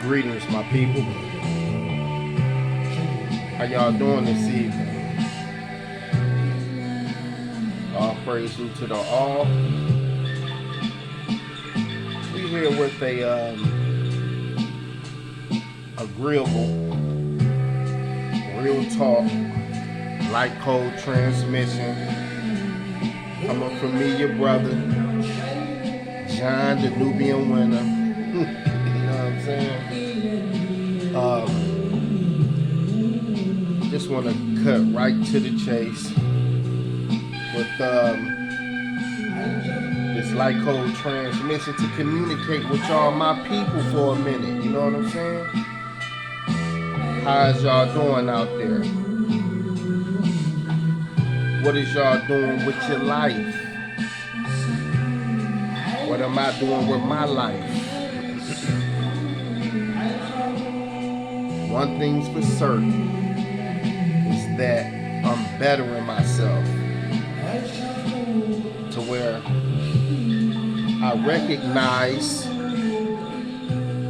Greetings, my people. How y'all doing this evening? All praise due to the all. We here with a agreeable, real talk, light code transmission. Coming from me, your brother, John, the Nubian winner. You know what I'm saying? Just want to cut right to the chase with this light code transmission to communicate with y'all, my people, for a minute. You know what I'm saying? How's y'all doing out there? What is y'all doing with your life? What am I doing with my life? One thing's for certain is that I'm bettering myself to where I recognize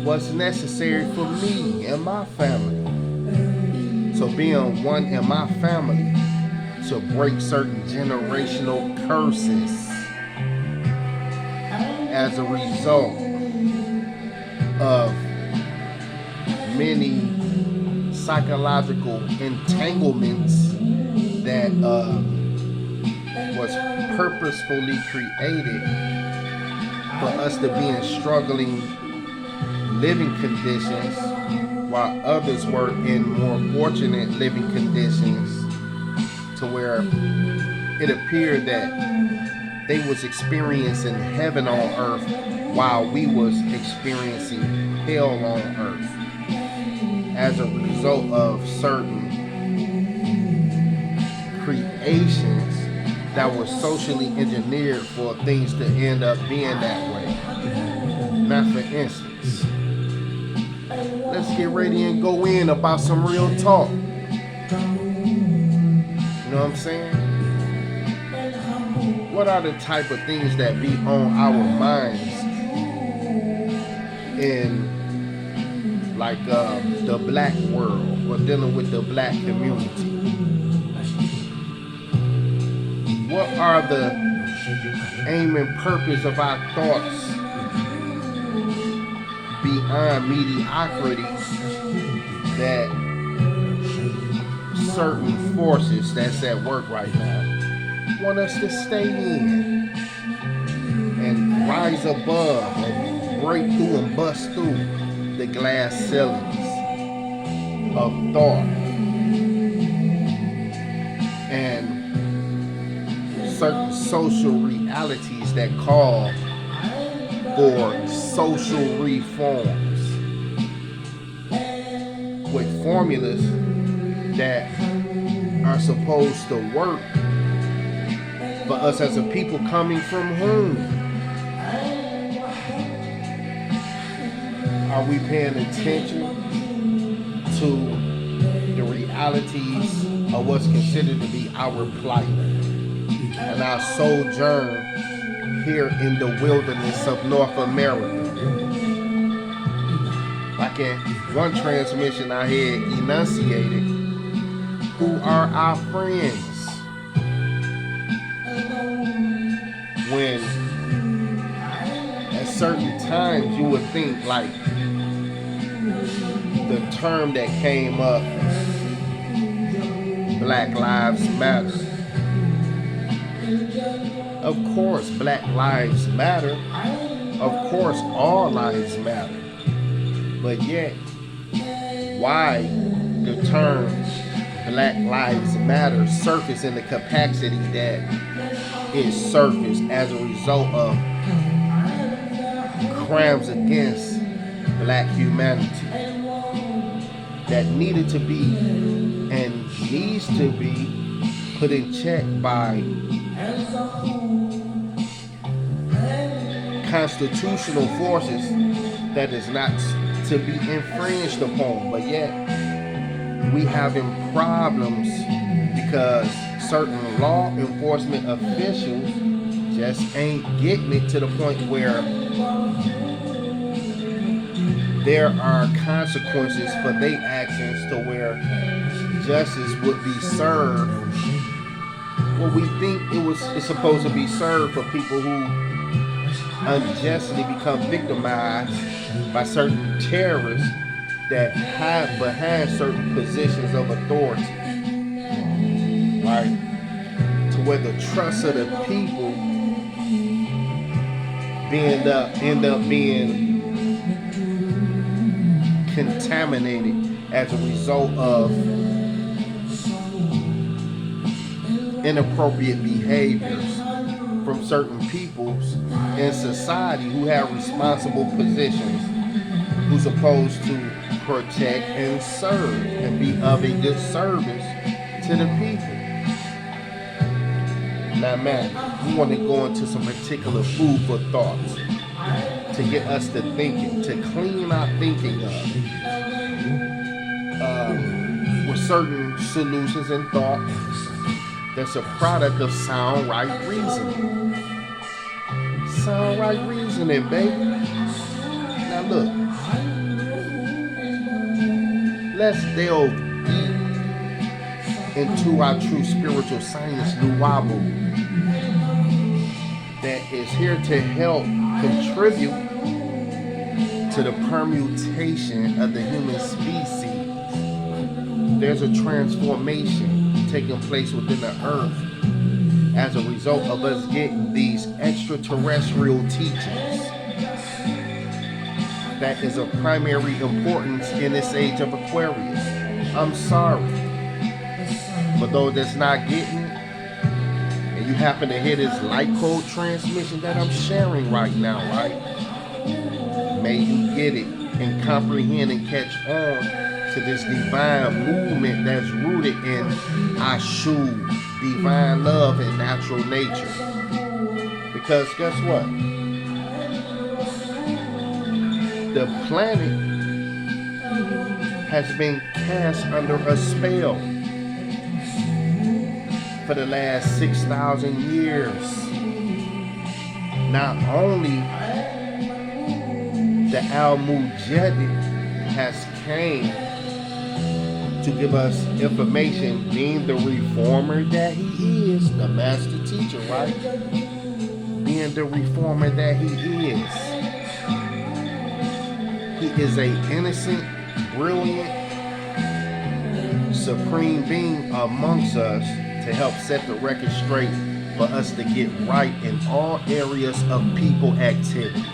what's necessary for me and my family. So being one in my family to break certain generational curses as a result of many psychological entanglements that was purposefully created for us to be in struggling living conditions while others were in more fortunate living conditions, to where it appeared that they was experiencing heaven on earth while we was experiencing hell on earth as a result of certain creations that were socially engineered for things to end up being that way. Now, for instance, let's get ready and go in about some real talk. You know what I'm saying? What are the type of things that be on our minds in like the black world, or dealing with the black community? What are the aim and purpose of our thoughts beyond mediocrity that certain forces that's at work right now want us to stay in and rise above and break through and bust through the glass ceilings of thought and certain social realities that call for social reforms with formulas that are supposed to work for us as a people, coming from whom? Are we paying attention to the realities of what's considered to be our plight and our sojourn here in the wilderness of North America? Like in one transmission I had enunciated, who are our friends? When at certain times you would think like the term that came up, Black Lives Matter. Of course, Black Lives Matter. Of course, all lives matter. But yet, why the term Black Lives Matter surface in the capacity that it surfaced as a result of crimes against black humanity that needed to be and needs to be put in check by constitutional forces that is not to be infringed upon. But yet we having problems because certain law enforcement officials just ain't getting it to the point where there are consequences for their actions to where justice would be served. Well, we think it's supposed to be served for people who unjustly become victimized by certain terrorists that hide behind certain positions of authority, right? To where the trust of the people end up being contaminated as a result of inappropriate behaviors from certain peoples in society who have responsible positions, who's supposed to protect and serve and be of a good service to the people. Now, man, we want to go into some particular food for thoughts to get us to thinking, to clean our thinking up with certain solutions and thoughts that's a product of sound right reasoning. Sound right reasoning, baby. Now look, let's delve deep into our true spiritual science, Nuwabu, that is here to help contribute to the permutation of the human species. There's a transformation taking place within the earth as a result of us getting these extraterrestrial teachings that is of primary importance in this age of Aquarius. I'm sorry, but those that's not getting it, and you happen to hear this light code transmission that I'm sharing right now, right? May you get it and comprehend and catch on to this divine movement that's rooted in Ashu, divine love and natural nature. Because guess what? The planet has been cast under a spell for the last 6,000 years. Not only the Al-Mujadid has came to give us information, being the reformer that he is, the master teacher, right? Being the reformer that he is. He is a innocent, brilliant, supreme being amongst us to help set the record straight for us to get right in all areas of people activity.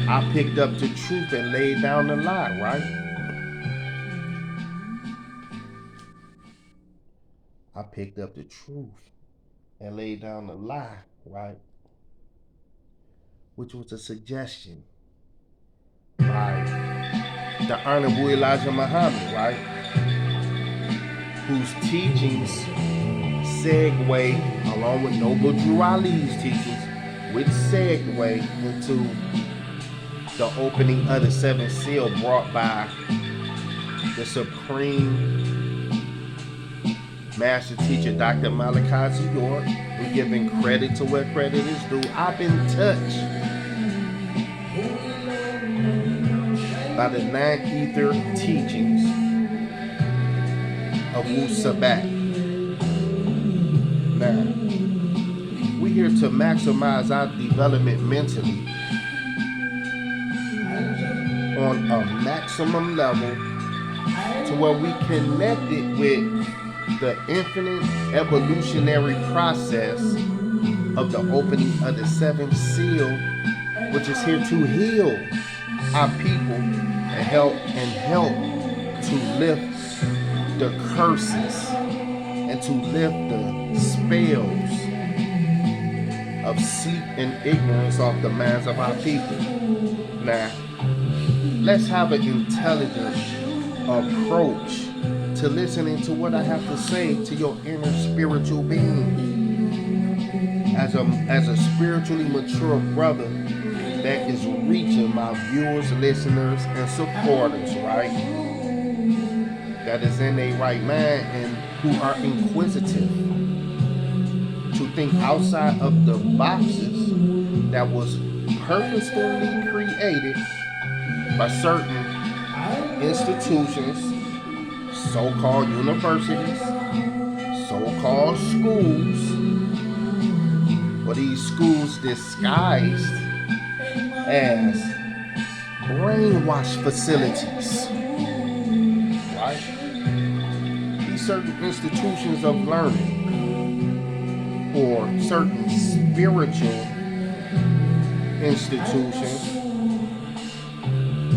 I picked up the truth and laid down the lie, right? I picked up the truth and laid down the lie, right? Which was a suggestion by the Honorable Elijah Muhammad, right? Whose teachings segue, along with Noble Drew Ali's teachings, which segue into the opening of the seventh seal brought by the Supreme Master Teacher Dr. Malachi Z. York. We're giving credit to where credit is due. I've been touched by the nine ether teachings of Wu Sabat. Now, we're here to maximize our development mentally on a maximum level to where we connected with the infinite evolutionary process of the opening of the seventh seal, which is here to heal our people and help to lift the curses and to lift the spells of sleep and ignorance off the minds of our people. Now, let's have an intelligent approach to listening to what I have to say to your inner spiritual being. As a spiritually mature brother that is reaching my viewers, listeners, and supporters, right? That is in their right mind and who are inquisitive to think outside of the boxes that was purposefully created by certain institutions, so-called universities, so-called schools, or these schools disguised as brainwash facilities, right? These certain institutions of learning or certain spiritual institutions,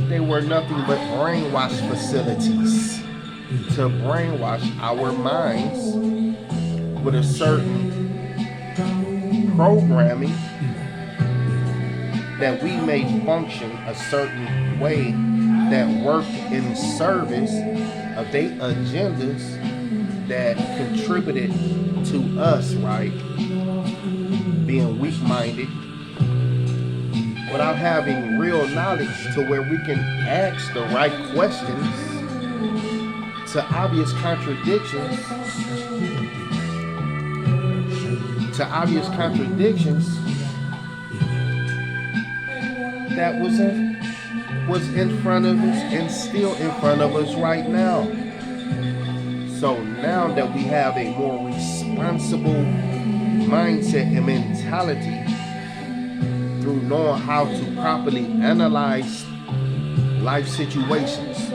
they were nothing but brainwash facilities to brainwash our minds with a certain programming that we may function a certain way that worked in service of their agendas that contributed to us, right? Being weak-minded without having real knowledge to where we can ask the right questions to obvious contradictions that was in front of us and still in front of us right now. So now that we have a more responsible mindset and mentality through knowing how to properly analyze life situations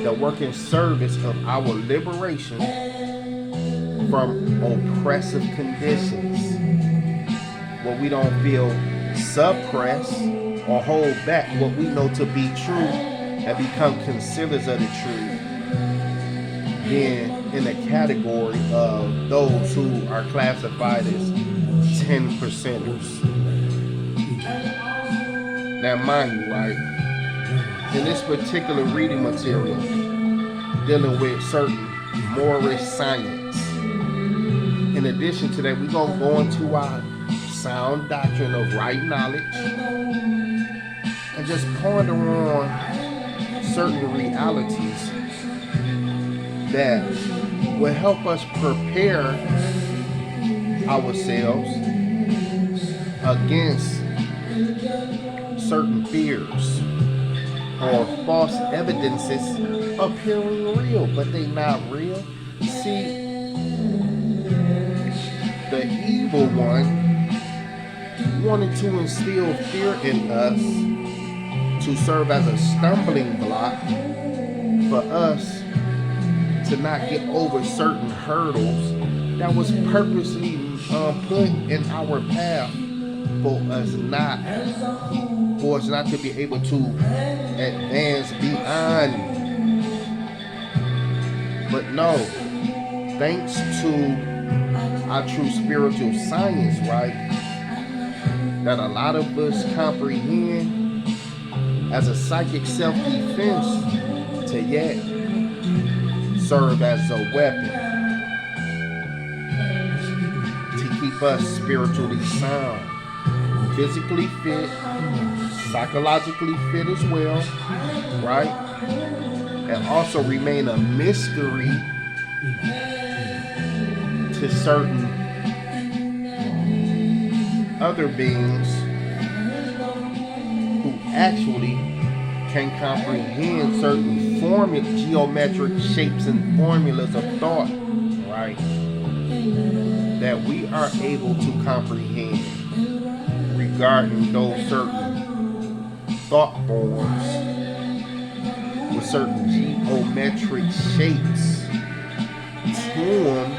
that work in service of our liberation from oppressive conditions, where we don't feel suppressed or hold back what we know to be true and become concealers of the truth, being in the category of those who are classified as 10%ers. Now mind you, right, in this particular reading material dealing with certain moral science, in addition to that, we're going to go into our sound doctrine of right knowledge and just ponder on certain realities that will help us prepare ourselves against certain fears or false evidences appearing real, but they not real. See, the evil one wanted to instill fear in us to serve as a stumbling block for us to not get over certain hurdles that was purposely put in our path for us not to be able to advance beyond. But no, thanks to our true spiritual science, right, that a lot of us comprehend as a psychic self-defense to yet serve as a weapon to keep us spiritually sound, physically fit, psychologically fit as well, right? And also remain a mystery to certain other beings who actually can comprehend certain geometric shapes and formulas of thought, right? That we are able to comprehend regarding those certain thought forms with certain geometric shapes to them,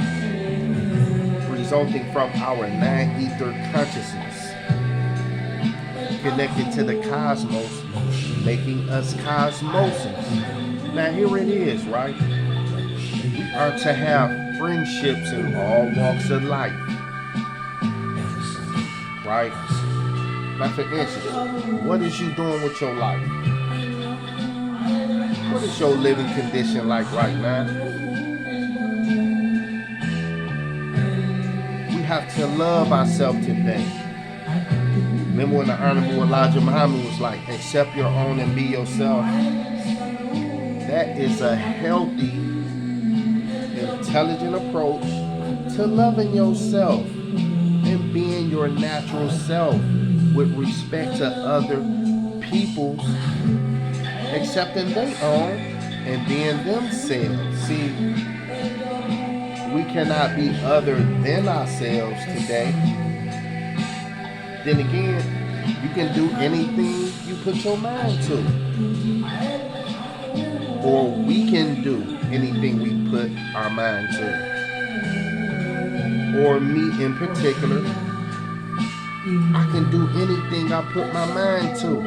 resulting from our non-ether consciousness connected to the cosmos, making us cosmoses. Now here it is, right? We are to have friendships in all walks of life, right? Now for instance, what is you doing with your life? What is your living condition like right now? We have to love ourselves today. Remember when the Honorable Elijah Muhammad was like, accept your own and be yourself? That is a healthy, intelligent approach to loving yourself and being your natural self. with respect to other people's accepting their own and being themselves. See, we cannot be other than ourselves today. Then again, you can do anything you put your mind to. Or we can do anything we put our mind to. Or me in particular, I can do anything I put my mind to.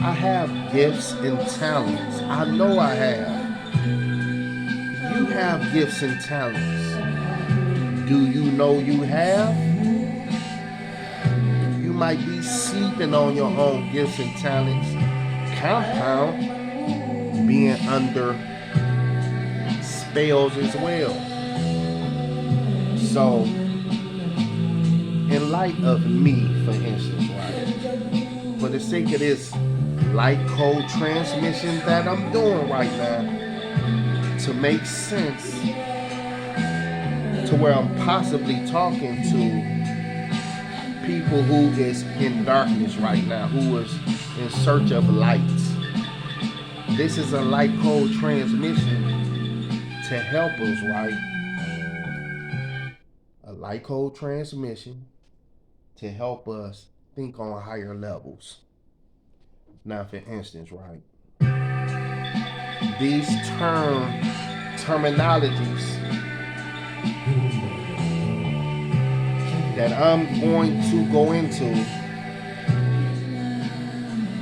I have gifts and talents. I know I have. You have gifts and talents. Do you know you have? You might be sleeping on your own gifts and talents. Compound being under spells as well. So, in light of me, for instance, right? For the sake of this light code transmission that I'm doing right now, to make sense to where I'm possibly talking to people who is in darkness right now, who is in search of light. This is a light code transmission to help us, right? A light code transmission to help us think on higher levels. Now, for instance, right? These terminologies that I'm going to go into,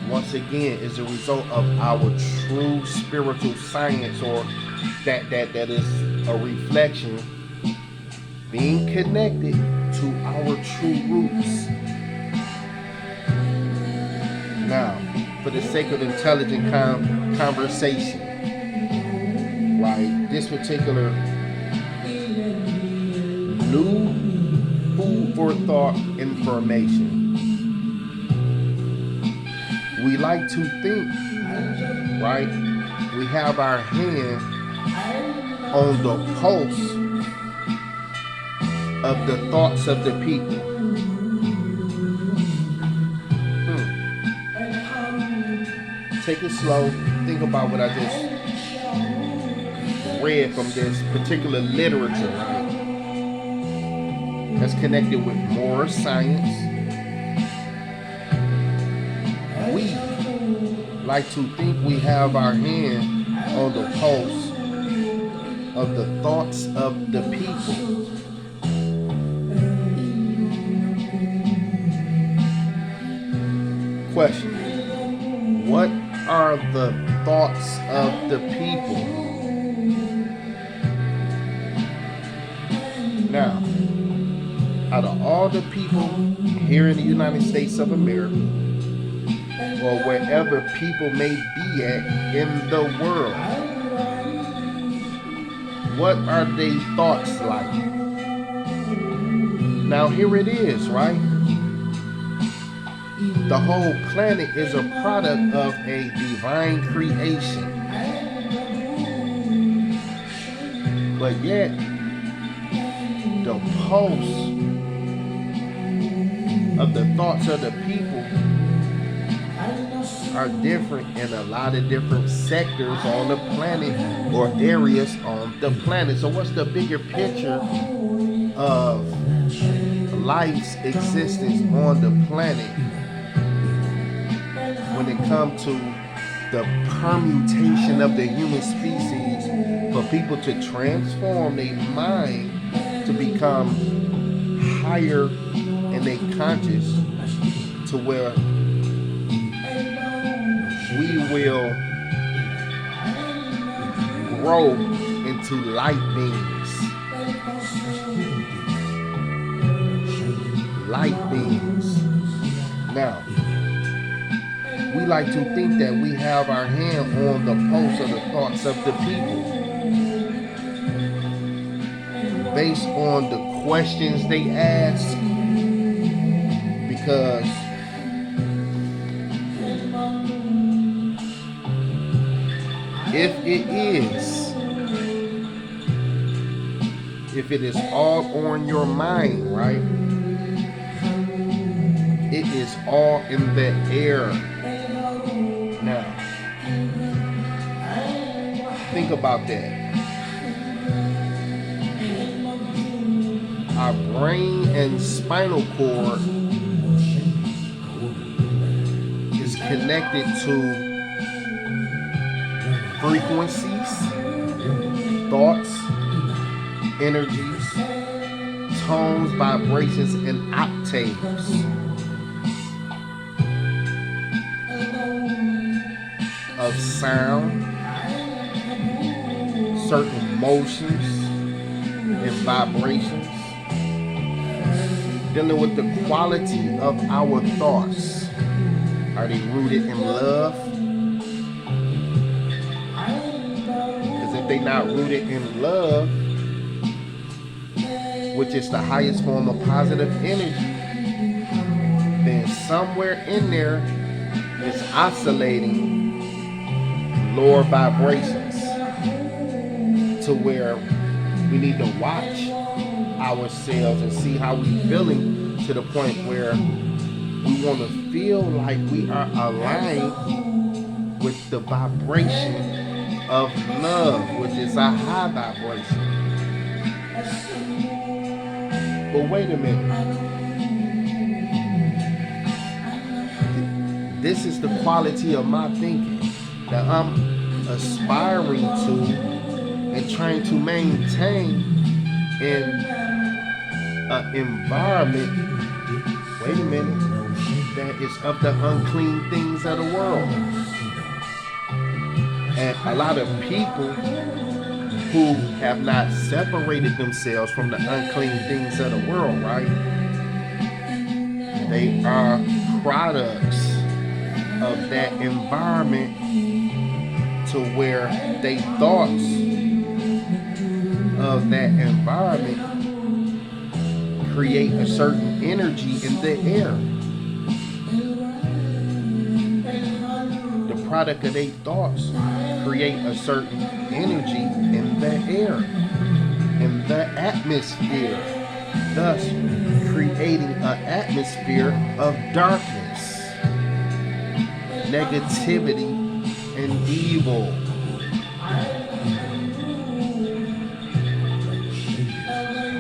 once again, is a result of our true spiritual science, or that is a reflection being connected to our true roots. Now, for the sake of intelligent conversation, right, this particular new food for thought information. We like to think, right? We have our hand on the pulse of the thoughts of the people. Take it slow. Think about what I just read from this particular literature, right? That's connected with more science. We like to think we have our hand on the pulse of the thoughts of the people. Question: what are the thoughts of the people? Now, out of all the people here in the United States of America, or wherever people may be at in the world, what are their thoughts like? Now, here it is, right? The whole planet is a product of a divine creation. But yet, the pulse of the thoughts of the people are different in a lot of different sectors on the planet, or areas on the planet. So what's the bigger picture of life's existence on the planet when it comes to the permutation of the human species, for people to transform their mind to become higher in their conscious, to where we will grow into light beings. Light beings. Now, we like to think that we have our hand on the pulse of the thoughts of the people, based on the questions they ask, because if it is all on your mind, right, it is all in the air. Now, think about that. Our brain and spinal cord is connected to frequencies, thoughts, energies, tones, vibrations, and octaves. Of sound, certain motions and vibrations, dealing with the quality of our thoughts. Are they rooted in love? Because if they're not rooted in love, which is the highest form of positive energy, then somewhere in there it's oscillating lower vibrations, to where we need to watch ourselves and see how we're feeling, to the point where we want to feel like we are aligned with the vibration of love, which is a high vibration. But wait a minute. This is the quality of my thinking that I'm aspiring to and trying to maintain in an environment, wait a minute, that is of the unclean things of the world. And a lot of people who have not separated themselves from the unclean things of the world, right? They are products of that environment, to where they thoughts of that environment create a certain energy in the air. The product of their thoughts create a certain energy in the air, in the atmosphere, thus creating an atmosphere of darkness, negativity, and evil.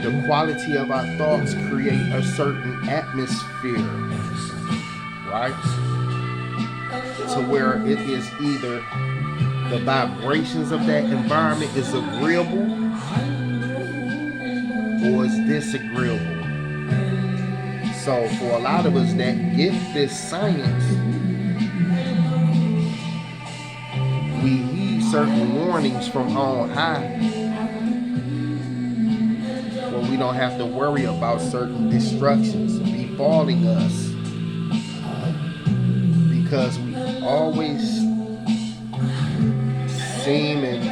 The quality of our thoughts create a certain atmosphere, right? To where it is either the vibrations of that environment is agreeable or is disagreeable. So for a lot of us that get this science, we heed certain warnings from on high, where we don't have to worry about certain destructions befalling us, because we always seem, and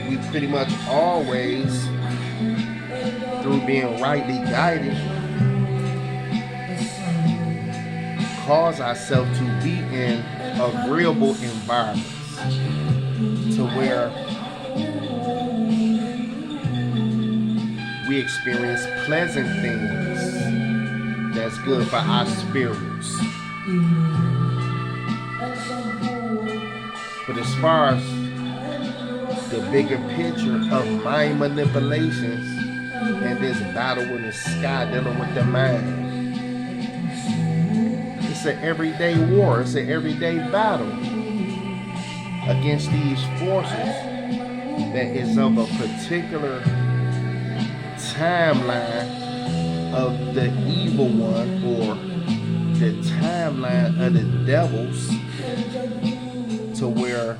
we pretty much always, through being rightly guided, cause ourselves to be in agreeable environments, to where we experience pleasant things that's good for our spirits. But as far as the bigger picture of mind manipulations and this battle in the sky dealing with the mind, it's an everyday war. It's an everyday battle against these forces that is of a particular timeline of the evil one, or the timeline of the devils, to where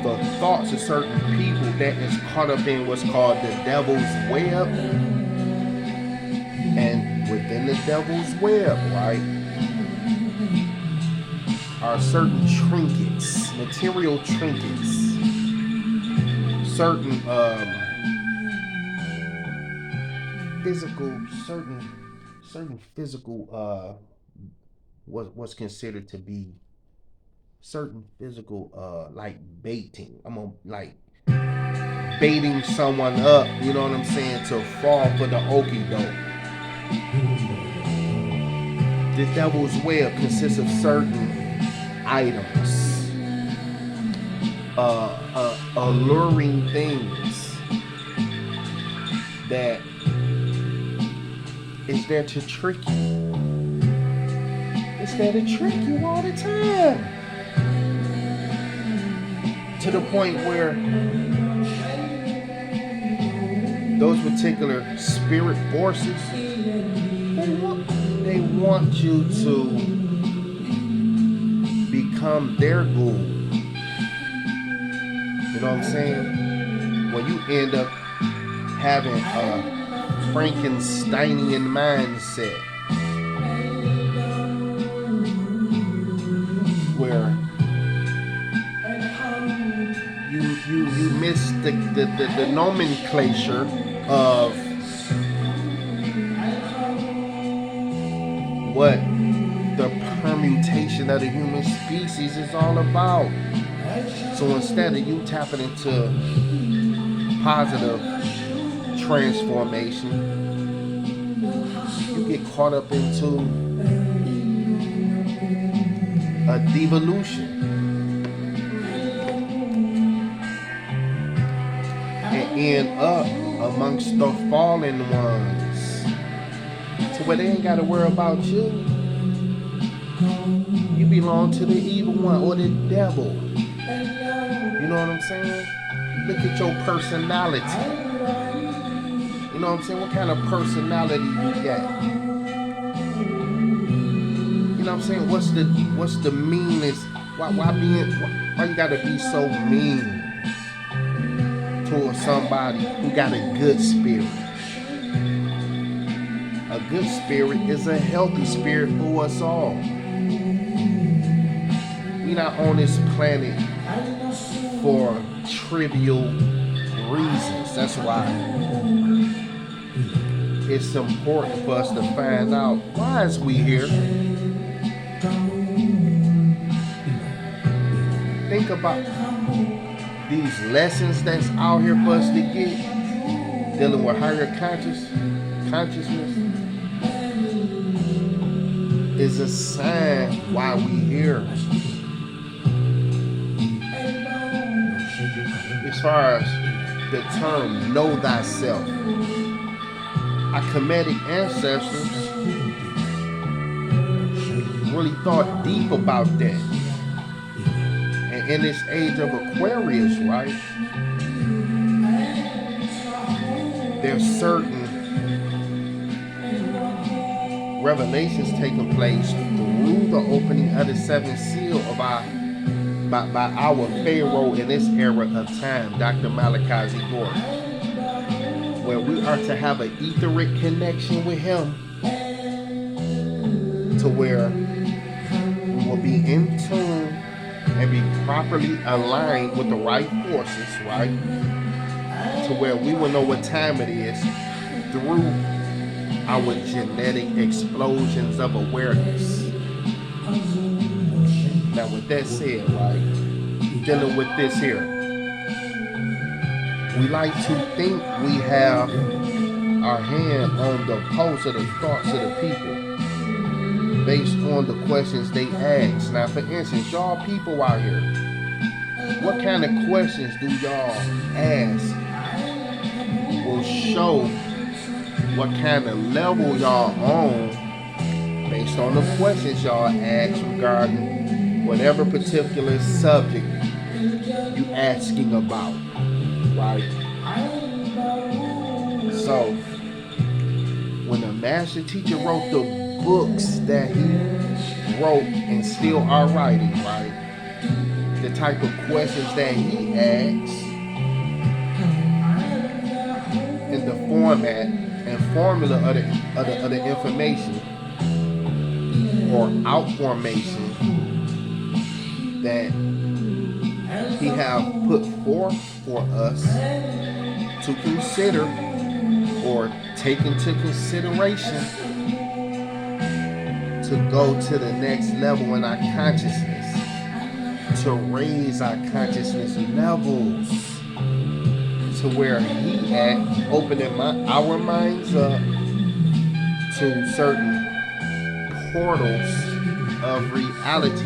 the thoughts of certain people that is caught up in what's called the devil's web, and within the devil's web, right, are certain trinkets, material trinkets, certain physical what's considered to be certain physical like baiting. I'm gonna like baiting someone up, you know what I'm saying, to fall for the okie doke. The devil's web consists of certain items, alluring things that is there to trick you. It's there to trick you all the time. To the point where those particular spirit forces, they want you to become their ghoul. You know what I'm saying? When you end up having a Frankensteinian mindset, where you miss the nomenclature of what the permutation of the human species is all about. So instead of you tapping into positive transformation, you get caught up into a devolution and end up amongst the fallen ones, to where they ain't got to worry about you. You belong to the evil one or the devil. You know what I'm saying? Look at your personality. You know what I'm saying? What kind of personality you got? You know what I'm saying? What's the meanest? Why you gotta be so mean towards somebody who got a good spirit? A good spirit is a healthy spirit for us all. We're not on this planet for trivial reasons. That's why it's important for us to find out, why is we here? Think about these lessons that's out here for us to get, dealing with higher consciousness is a sign why we here. As far as the term know thyself, our Kemetic ancestors really thought deep about that. And in this age of Aquarius, right, there's certain revelations taking place through the opening of the seventh seal of by our Pharaoh in this era of time, Dr. Malachi Z. Gordon, where we are to have an etheric connection with him, to where we will be in tune and be properly aligned with the right forces, right? To where we will know what time it is through our genetic explosions of awareness. Now with that said, right, dealing with this here, we like to think we have our hand on the pulse of the thoughts of the people based on the questions they ask. Now for instance, y'all people out here, what kind of questions do y'all ask will show what kind of level y'all on based on the questions y'all ask regarding whatever particular subject you asking about, right? So when the master teacher wrote the books that he wrote and still are writing, right, the type of questions that he asks in the format and formula of the information or outformation that he have put forth for us to consider or take into consideration to go to the next level in our consciousness, to raise our consciousness levels to where he at, opening our minds up into certain portals of reality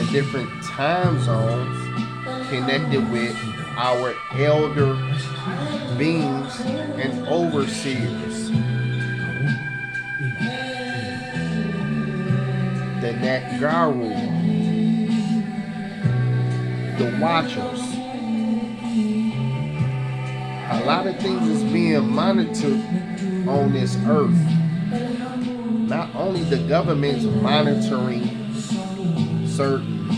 in different time zones connected with our elder beings and overseers, the Natgaru, the Watchers. A lot of things is being monitored on this earth. Not only the government's monitoring certain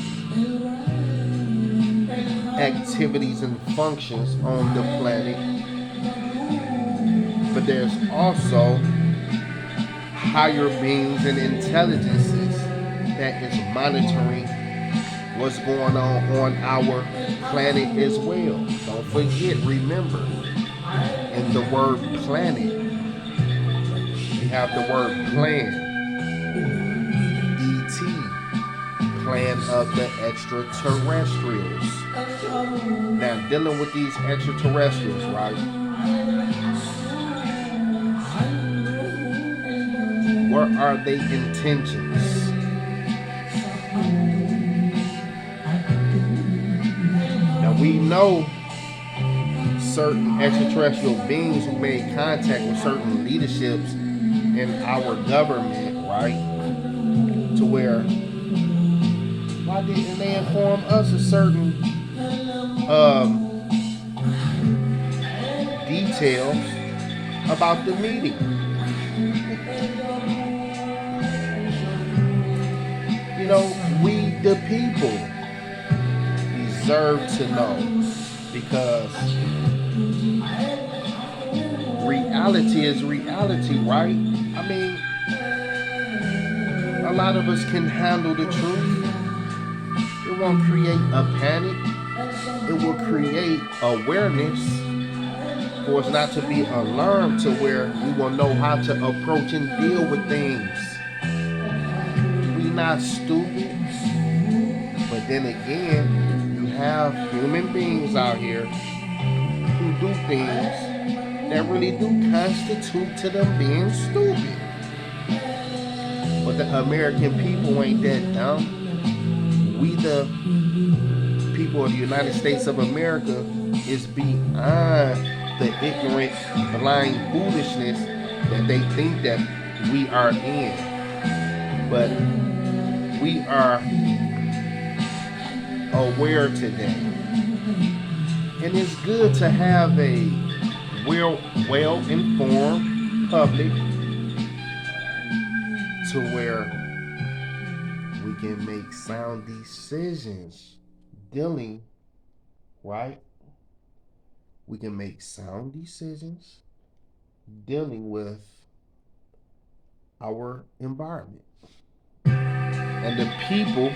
activities and functions on the planet, but there's also higher beings and intelligences that is monitoring what's going on our planet as well. Don't forget, remember, in the word planet, we have the word plan, ET, plan of the extraterrestrials. Now, dealing with these extraterrestrials, right? What are their intentions? Now, we know certain extraterrestrial beings who made contact with certain leaderships in our government, right? To where, why didn't they inform us of certain details about the meeting? You know, we the people deserve to know, because reality is reality, right? I mean, a lot of us can handle the truth. It won't create a panic. It will create awareness for us not to be alarmed, to where we will know how to approach and deal with things. We not stupid. But then again, you have human beings out here who do things that really do constitute to them being stupid. But the American people ain't that dumb. We, the people of the United States of America, is beyond the ignorant, blind foolishness that they think that we are in. But we are aware today. And it's good to have a well-informed public, to where we can make sound decisions dealing, right? We can make sound decisions dealing with our environment. And the people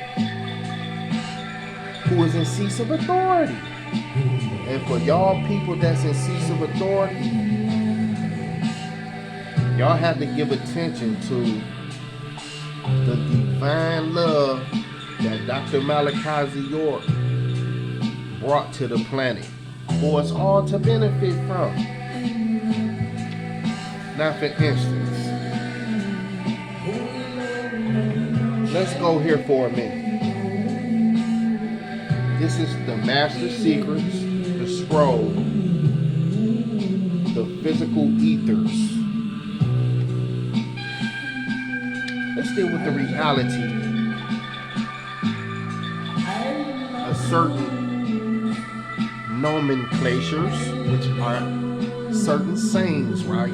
who is in seats of authority. And for y'all people that's in seats of authority, y'all have to give attention to the divine love that Dr. Malachi York brought to the planet for us all to benefit from. Now, for instance, let's go here for a minute. This is the Master Secrets, the Scroll, the Physical Ethers. Let's deal with the reality of certain nomenclatures, which are certain sayings, right?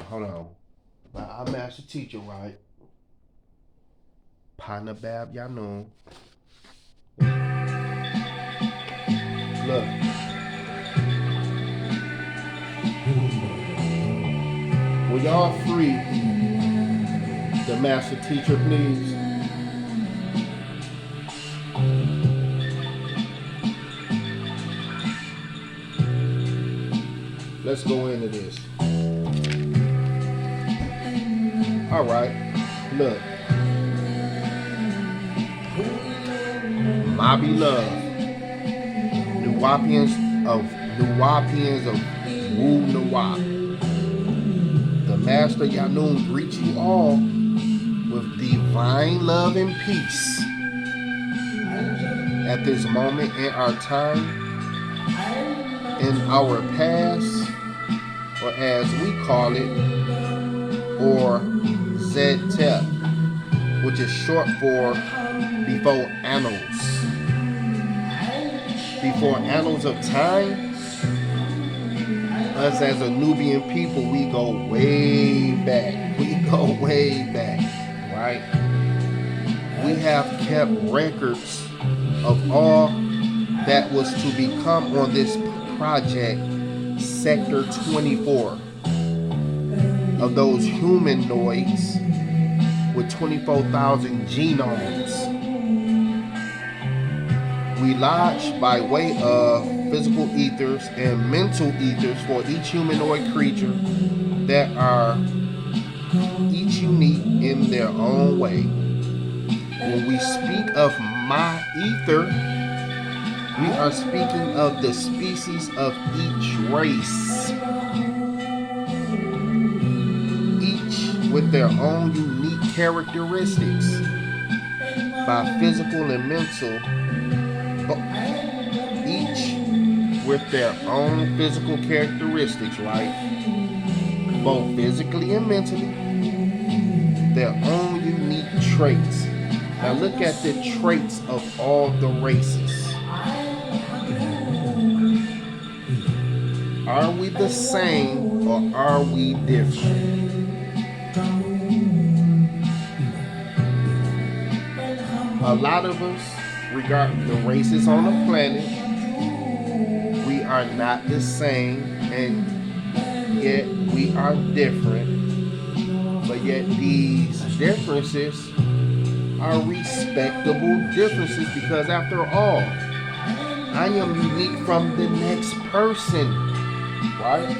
Hold on. Our master teacher, right? Panabab Yanun. Look. Will y'all free the master teacher, please? Let's go into this. All right, look. My beloved Nuwapians of Wu Nawab. The Master Yanun greets you all with divine love and peace at this moment in our time, in our past, or as we call it, or ZTEP, which is short for before annals. Before annals of time, us as a Nubian people, we go way back. We go way back, right? We have kept records of all that was to become on this project, Sector 24, of those humanoids with 24,000 genomes. We lodge by way of physical ethers and mental ethers for each humanoid creature that are each unique in their own way. When we speak of my ether, we are speaking of the species of each race, each with their own unique characteristics by physical and mental, each with their own physical characteristics, right? Both physically and mentally, their own unique traits. Now look at the traits of all the races. Are we the same or are we different? A lot of us, regarding the races on the planet, we are not the same, and yet we are different. But yet these differences are respectable differences, because after all, I am unique from the next person, right?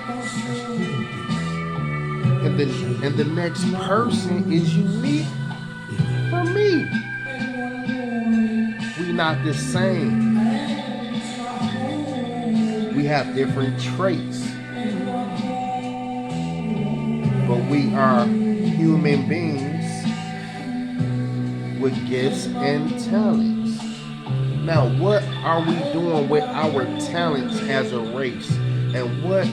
And the next person is unique from me. We not the same. We have different traits, but we are human beings with gifts and talents. Now, what are we doing with our talents as a race? And what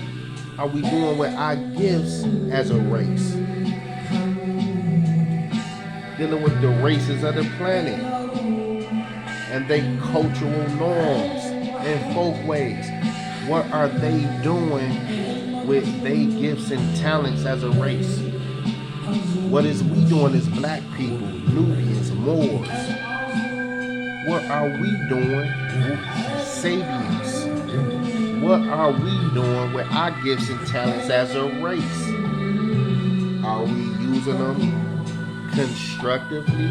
are we doing with our gifts as a race? Dealing with the races of the planet and their cultural norms and folkways. What are they doing with their gifts and talents as a race? What is we doing as black people, Nubians, Moors? What are we doing, Sabians? What are we doing with our gifts and talents as a race? Are we using them constructively?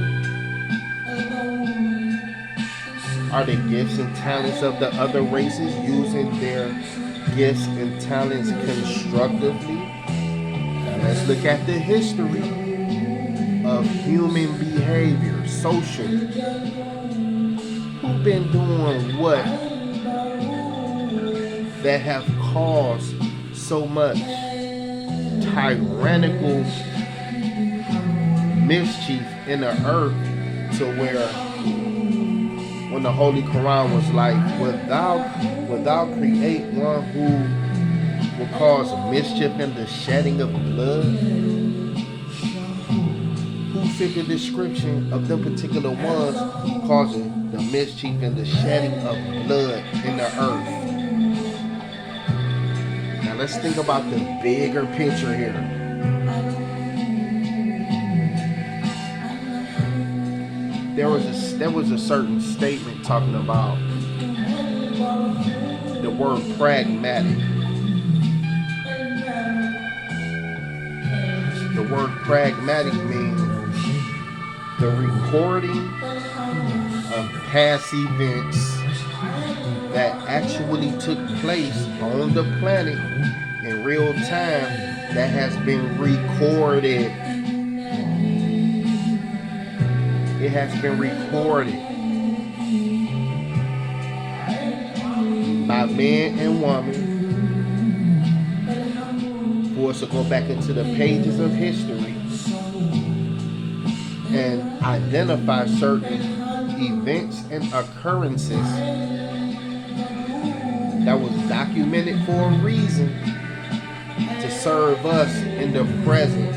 Are the gifts and talents of the other races using their gifts and talents constructively? Now let's look at the history of human behavior, social. Who've been doing what that have caused so much tyrannical mischief in the earth, to where when the Holy Quran was like, without create one who will cause mischief and the shedding of blood? Who fit the description of them particular ones causing the mischief and the shedding of blood in the earth? Now let's think about the bigger picture here. There was a certain statement talking about the word pragmatic. The word pragmatic means the recording of past events that actually took place on the planet in real time, that has been recorded. It has been recorded by man and woman for us to go back into the pages of history and identify certain events and occurrences that was documented for a reason to serve us in the present,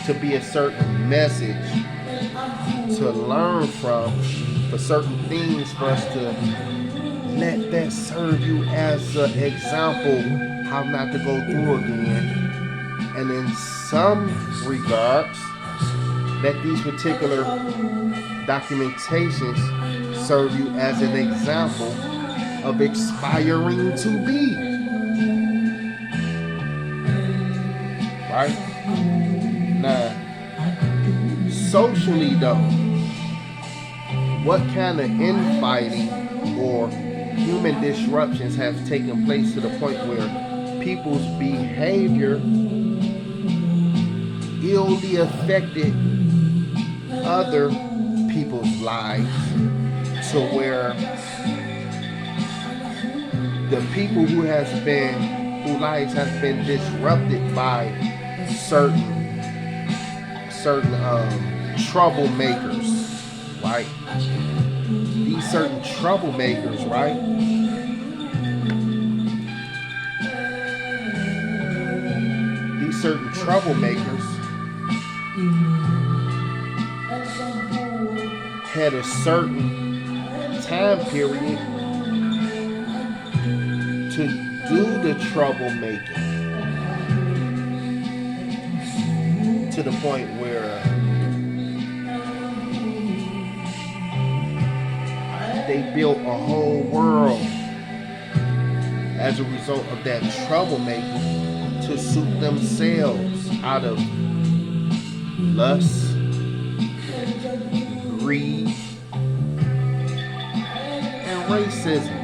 to be a certain message to learn from, for certain things for us to let that serve you as an example how not to go through again. And in some regards, let these particular documentations serve you as an example of aspiring to be. Right? Now, socially though, what kind of infighting or human disruptions have taken place to the point where people's behavior illy affected other people's lives, to where the people who lives has been disrupted by certain troublemakers, right? These certain troublemakers, right? These certain troublemakers had a certain time period to do the troublemaking, to the point where they built a whole world as a result of that troublemaking to suit themselves out of lust, greed, and racism.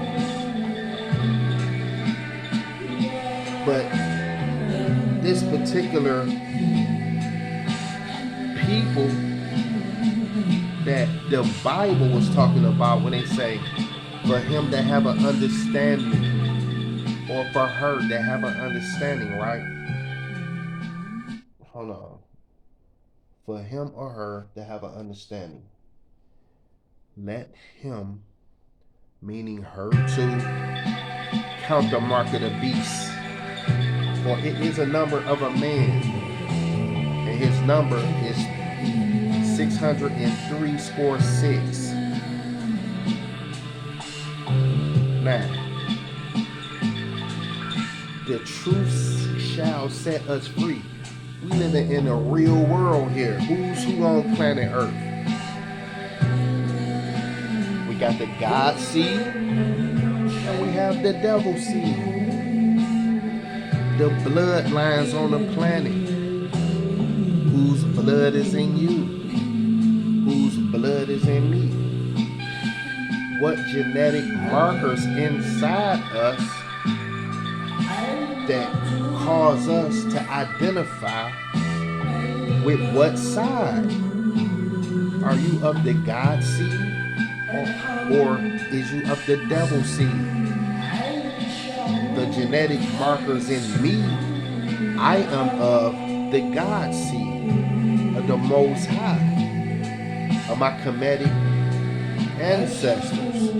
But this particular people that the Bible was talking about when they say, for him to have an understanding, or for her to have an understanding, right? Hold on. For him or her to have an understanding. Let him, meaning her, to count the mark of the beast. For it is a number of a man, and his number is 603 score 6. Now, the truth shall set us free. We living in a real world here. Who's who on planet Earth? We got the God seed, and we have the devil seed. The bloodlines on the planet. Whose blood is in you? Whose blood is in me? What genetic markers inside us that cause us to identify with what side? Are you of the God seed, or is you of the devil seed? The genetic markers in me, I am of the God seed, of the Most High, of my Kemetic ancestors,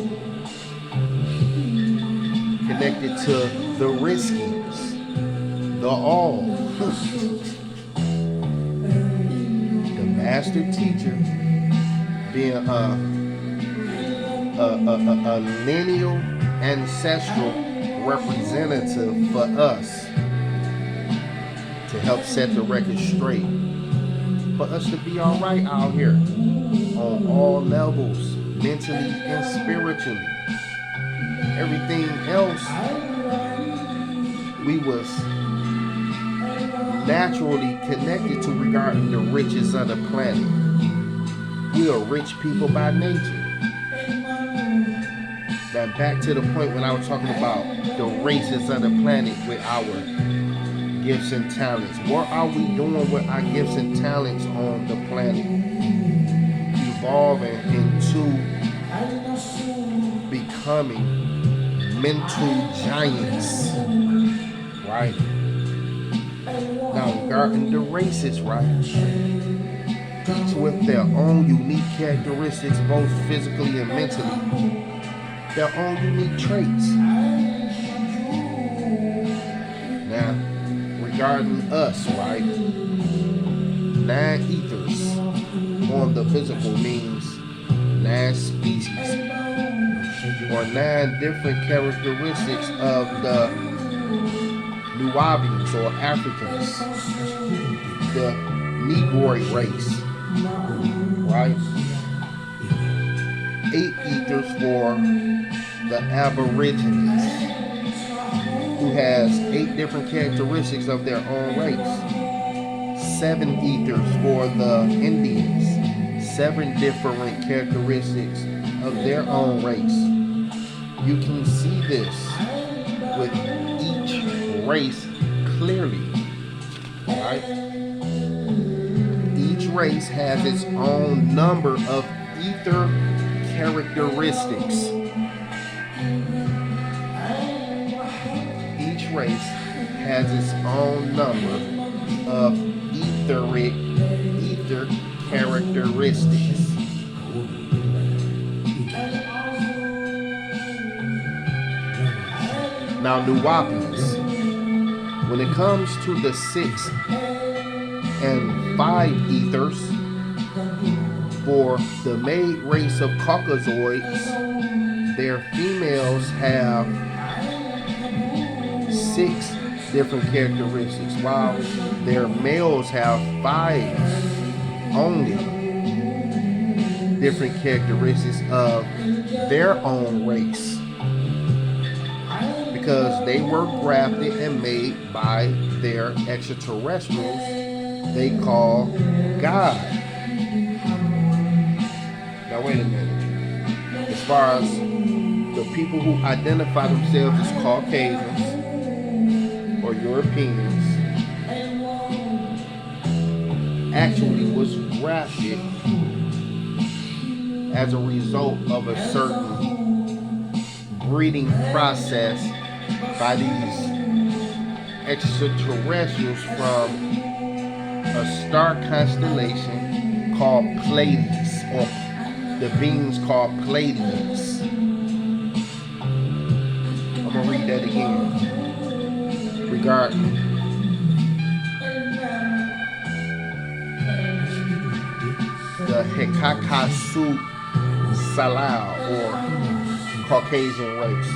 connected to the Riskies, the All, the master teacher, being a lineal ancestral representative for us to help set the record straight, for us to be all right out here on all levels, mentally and spiritually. Everything else we was naturally connected to regarding the riches of the planet. We are rich people by nature. Now back to the point when I was talking about the races of the planet with our gifts and talents. What are we doing with our gifts and talents on the planet? Evolving into becoming mental giants, right? Now, regarding the races, right? Each with their own unique characteristics, both physically and mentally, their own unique traits. Now, regarding us, right? 9 ethers on the physical means 9 species or 9 different characteristics of the Nubians or Africans, the Negroid race, right? 8 ethers for the Aborigines, who has 8 different characteristics of their own race. 7 ethers for the Indians, 7 different characteristics of their own race. You can see this with each race clearly, right? Each race has its own number of ether characteristics. Each race has its own number of ether characteristics. Now, Nubians, when it comes to the 6 and 5 ethers for the made race of Caucasoids, their females have 6 different characteristics, while their males have 5 only different characteristics of their own race, because they were grafted and made by their extraterrestrials they call God. Now wait a minute. As far as the people who identify themselves as Caucasians or Europeans, actually was grafted as a result of a certain breeding process by these extraterrestrials from a star constellation called Pleiades, or the beings called Pleiades. I'm gonna read that again. Regarding the Hekakasu Salau, or Caucasian race,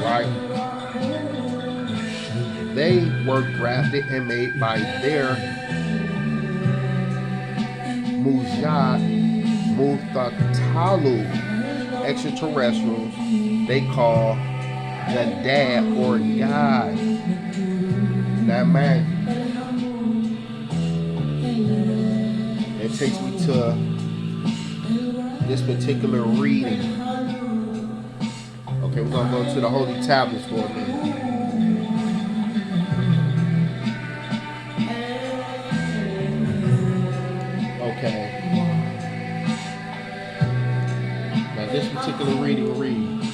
right? They were grafted and made by their Mujat Muthatalu extraterrestrials they call the Dad or God. Now mind you, it takes me to this particular reading. Okay, we're gonna go to the Holy Tablets for a minute. Okay. Now this particular reading reads,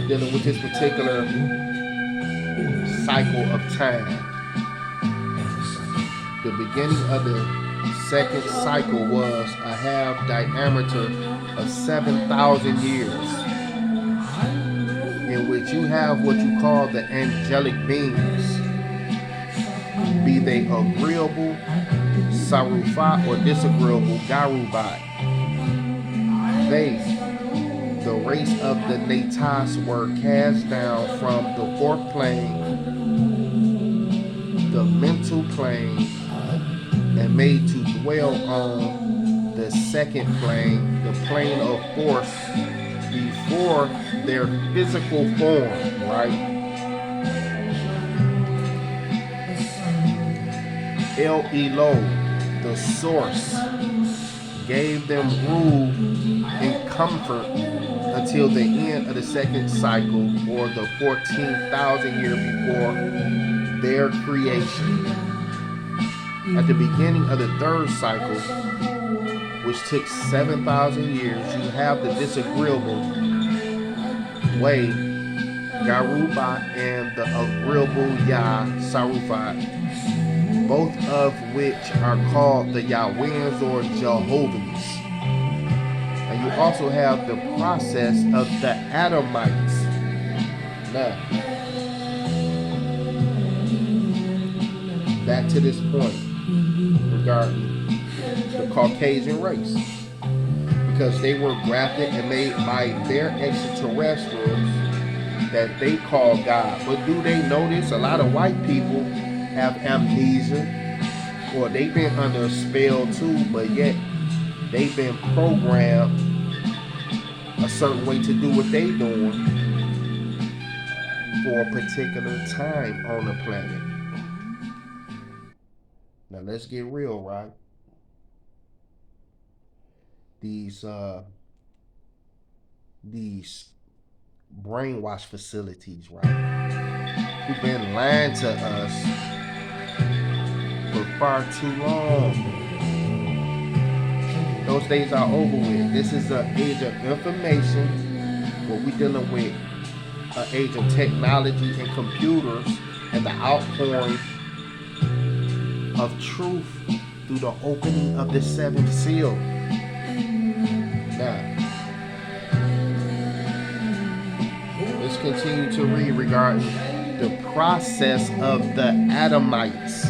dealing with this particular cycle of time. The beginning of the second cycle was a half diameter of 7,000 years, in which you have what you call the angelic beings, be they agreeable, Sarufa, or disagreeable, Garubat. They, the race of the Natas, were cast down from the 4th plane, the mental plane, and made to dwell on the 2nd plane, the plane of force, before their physical form, right? El Elo, the source, gave them rule and comfort until the end of the 2nd cycle, or the 14,000 year before their creation. At the beginning of the 3rd cycle, which took 7,000 years, you have the disagreeable way, Garuba and the agreeable Yah Sarufat, both of which are called the Yahwehs or Jehovah's. And you also have the process of the Adamites. Now, back to this point regarding the Caucasian race. Because they were grafted and made by their extraterrestrials that they call God. But do they notice a lot of white people have amnesia, or they've been under a spell too, but yet they've been programmed a certain way to do what they doing for a particular time on the planet. Now let's get real, right? These brainwash facilities, right? Who've been lying to us for far too long. Those days are over with. This is an age of information. What we're dealing with, an age of technology and computers, and the outpouring of truth through the opening of the seventh seal. Now, let's continue to read regarding the process of the Adamites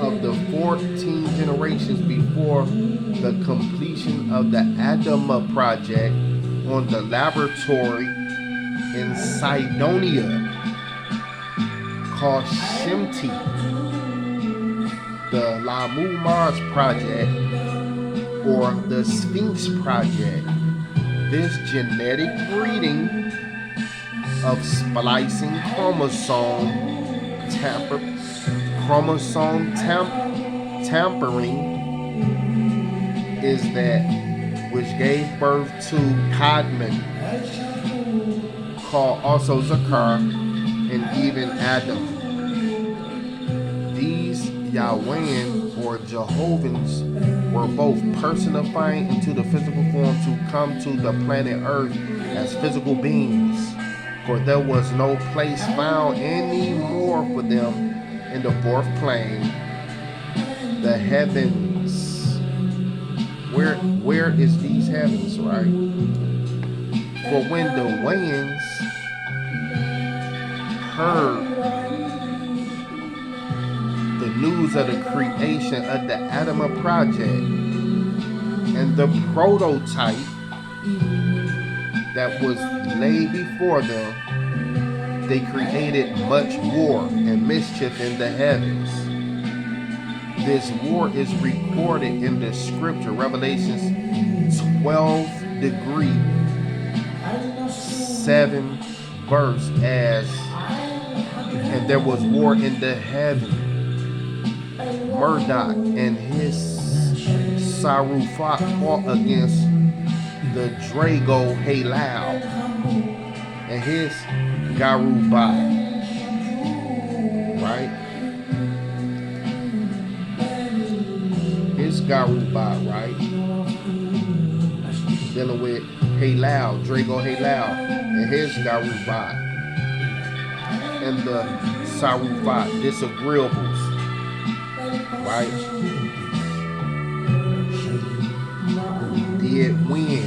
of the 14 generations before the completion of the Adama project on the laboratory in Cydonia called Shemti, the Lamu Mars project, or the Sphinx project. This genetic breeding of splicing chromosome tampering is that which gave birth to Kadmon, called also Zakar, and even Adam. These Yahweh or Jehovah's were both personifying into the physical form to come to the planet Earth as physical beings, for there was no place found anymore for them in the fourth plane, the heavens. Where is these heavens, right? For when the Wayans heard the news of the creation of the Adama project and the prototype that was laid before them, they created much war and mischief in the heavens. This war is recorded in the scripture, Revelations 12:7 verse, as, and there was war in the heaven. Murdoch and his Sarufat fought against the Drago Halal and his Garuba, right? His Garuba, right? Dealing with Halal, Drago Halal, and his Garuba, and the Sarufat, disagreeables, right? Did win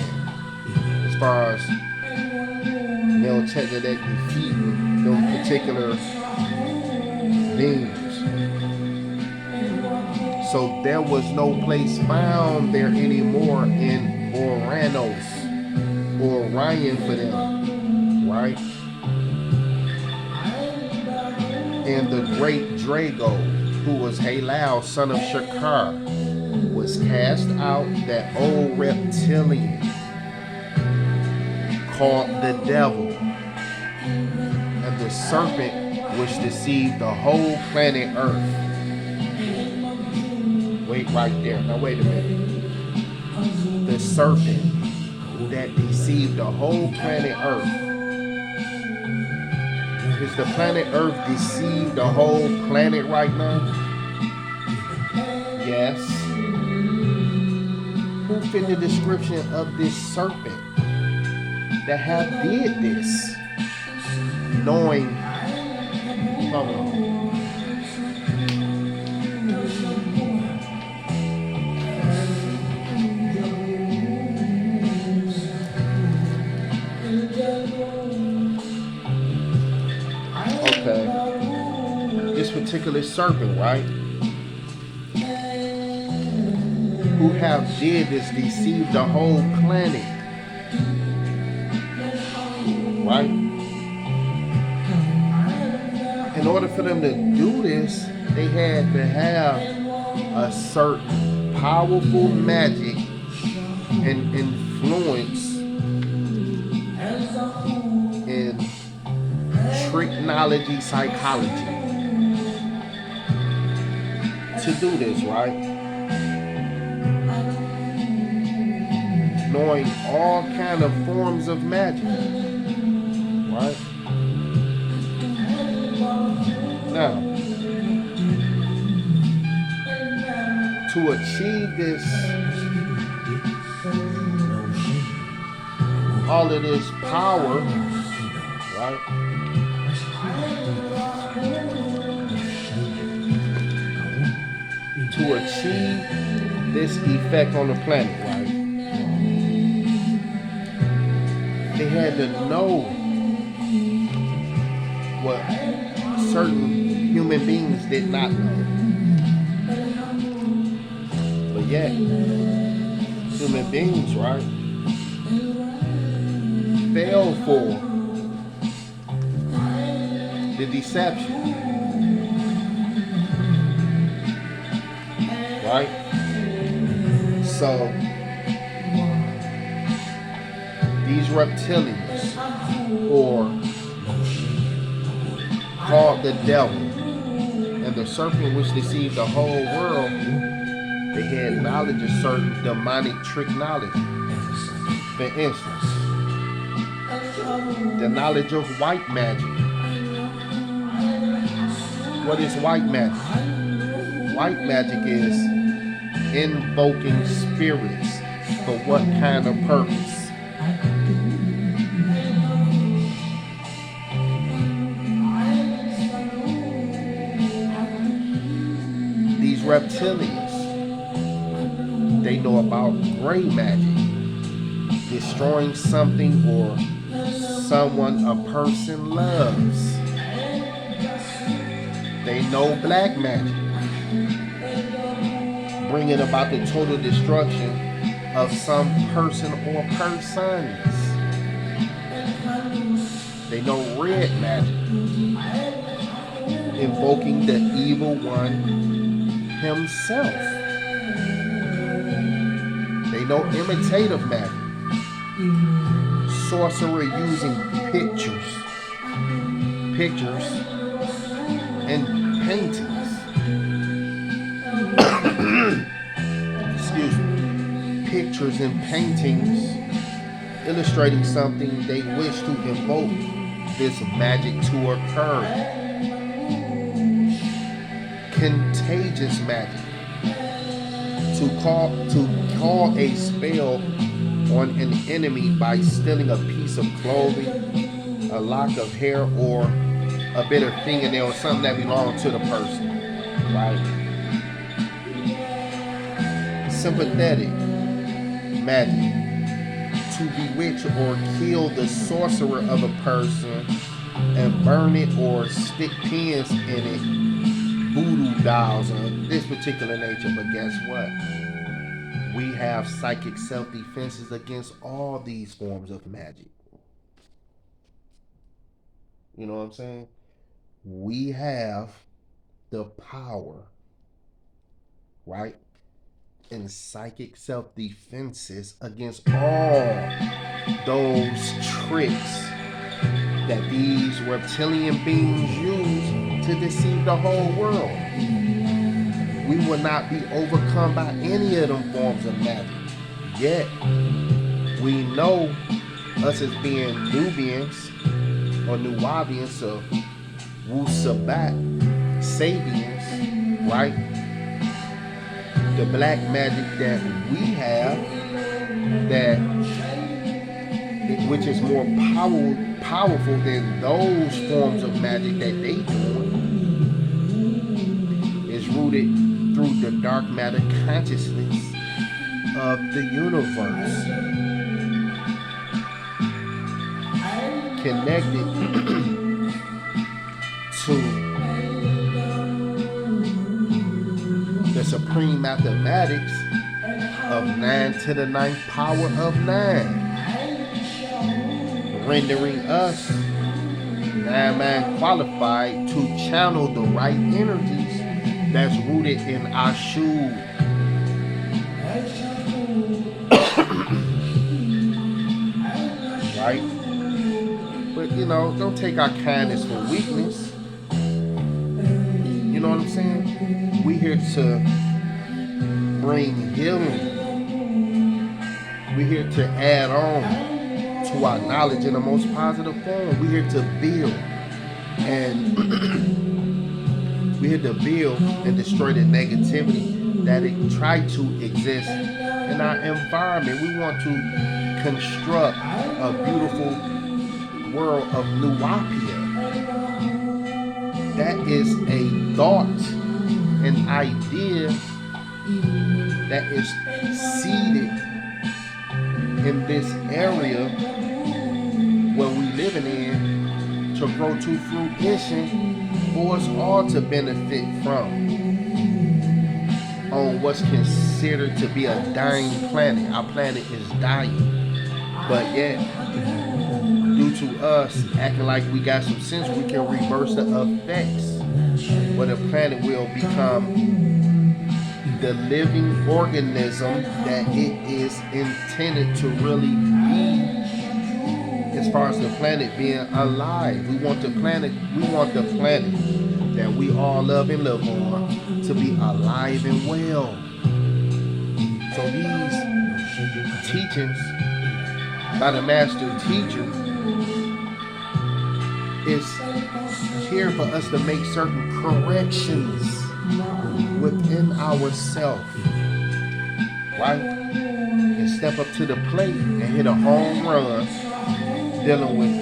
as far as Melchizedek defeating those particular beings. So there was no place found there anymore in Orion for them, right? And the great Drago, who was Halal, son of Shakar, was cast out, that old reptilian called the devil, and the serpent which deceived the whole planet Earth. Wait right there. Now wait a minute. The serpent that deceived the whole planet Earth. Is the planet Earth deceived the whole planet right now? Yes. Who fit the description of this serpent that have did this, knowing, hold on. Okay, this particular serpent, right, who have did this, deceived the whole planet, right? In order for them to do this, they had to have a certain powerful magic and influence in tricknology psychology to do this, right? Knowing all kind of forms of magic, right? Now, to achieve this, all of this power, right? To achieve this effect on the planet, right? They had to know what certain human beings did not know. But yet, human beings, right, fell for the deception, right? So, these reptilians, or called the devil, and the serpent which deceived the whole world, they had knowledge of certain demonic trick knowledge. For instance, the knowledge of white magic. What is white magic? White magic is invoking spirits for what kind of purpose? These reptilians, they know about gray magic, destroying something or someone a person loves. They know black magic, bringing about the total destruction of some person or persons. They know red magic, invoking the evil one himself. They know imitative magic, sorcerer using pictures and paintings. Excuse me. Pictures and paintings illustrating something they wish to invoke this magic to occur. Contagious magic, to call a spell on an enemy by stealing a piece of clothing, a lock of hair, or a bit of fingernail, something that belongs to the person, right? Sympathetic magic, to bewitch or kill the sorcerer of a person and burn it or stick pins in it, voodoo dolls of this particular nature. But guess what? We have psychic self-defenses against all these forms of magic. You know what I'm saying? We have the power, right, in psychic self-defenses against all those tricks that these reptilian beings use to deceive the whole world. We will not be overcome by any of them forms of magic. Yet, we know us as being Nubians or Nuwabians of Wu Sabat, Sabians, right? The black magic that we have, that which is more powerful than those forms of magic that they doing, is rooted through the dark matter consciousness of the universe, connected to the supreme mathematics of 9 to the 9th power of 9, rendering us 9-man qualified to channel the right energies that's rooted in Ashu. Right? But don't take our kindness for weakness. You know what I'm saying? We here to bring healing. We're here to add on to our knowledge in the most positive form. We're here to build. And we're here to build and destroy the negativity that it tried to exist in our environment. We want to construct a beautiful world of Nuapia. That is a thought, an idea that is seeded in this area where we living in to grow to fruition for us all to benefit from on what's considered to be a dying planet. Our planet is dying, but yet due to us acting like we got some sense, we can reverse the effects where the planet will become the living organism that it is intended to really be, as far as the planet being alive. We want the planet that we all love and live on to be alive and well. So these teachings by the master teacher is here for us to make certain corrections within ourselves, right? And step up to the plate and hit a home run dealing with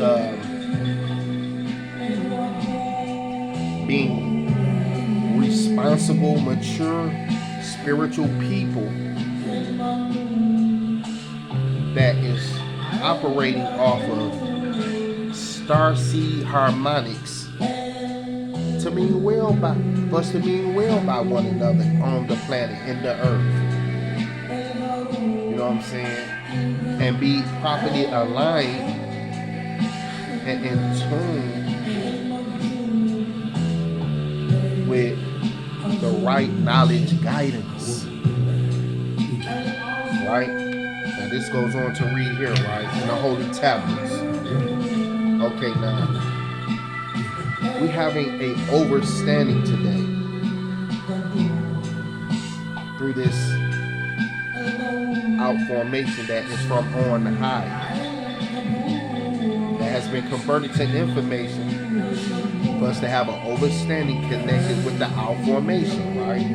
being responsible, mature, spiritual people that is operating off of starseed harmonics to mean well by us, to mean well by one another on the planet, in the earth. You know what I'm saying? And be properly aligned and in tune with the right knowledge guidance. Right? And this goes on to read here, right? In the Holy Tablets. Okay, now we're having a overstanding today through this outformation that is from on high, that has been converted to information for us to have an overstanding connected with the outformation, right?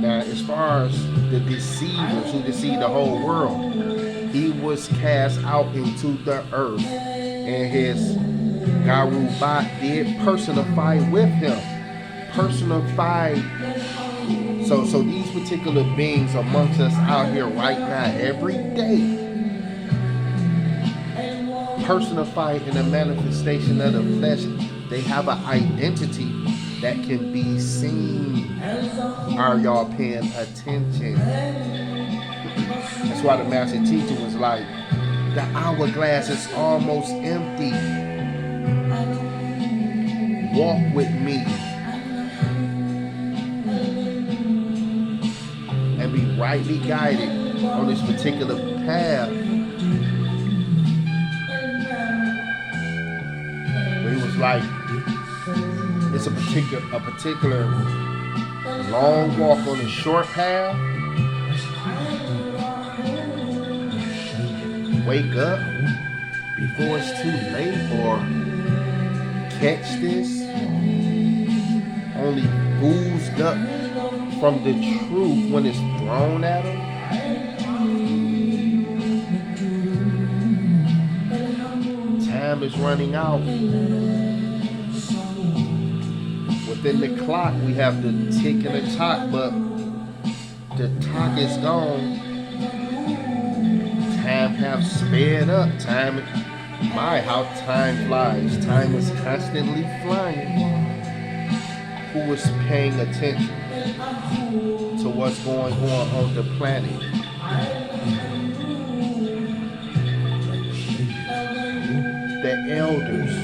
Now, as far as the deceivers who deceived the whole world, he was cast out into the earth, and his Garubat did personify with him. Personified. So these particular beings amongst us out here right now, every day, personified in the manifestation of the flesh, they have an identity that can be seen. Are y'all paying attention? That's why the master teacher was like, the hourglass is almost empty. Walk with me and be rightly guided on this particular path. But he was like, it's a particular long walk on a short path. Wake up before it's too late, or catch this only oozed up from the truth when it's thrown at them. time is running out. Within the clock, we have the tick and the tock, but the tock is gone. Time have sped up. How time flies. Time is constantly flying. Who is paying attention to what's going on the planet? The elders.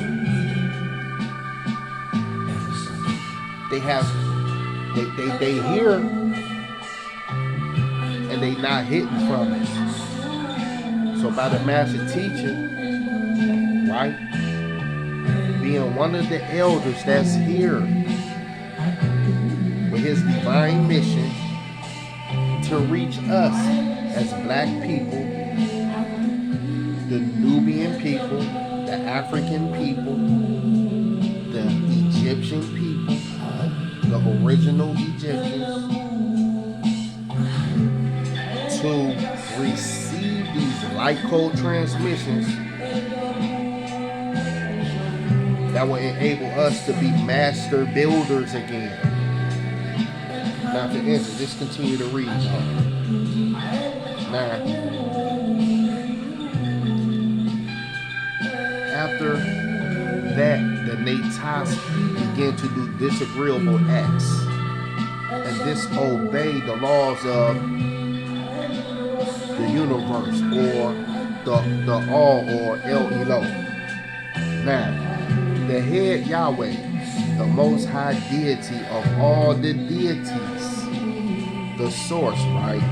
They hear and they not hidden from us. So by the master teacher, right, being one of the elders that's here with his divine mission to reach us as black people, the Nubian people, the African people, the Egyptian people, the original Egyptians, to receive these light code transmissions that will enable us to be master builders again. Now, for instance, just continue to read. Now, after that, the Natas began to do disagreeable acts and disobey the laws of the universe, or the all, or El Elo. Now, the head Yahweh, the most high deity of all the deities, the source, right?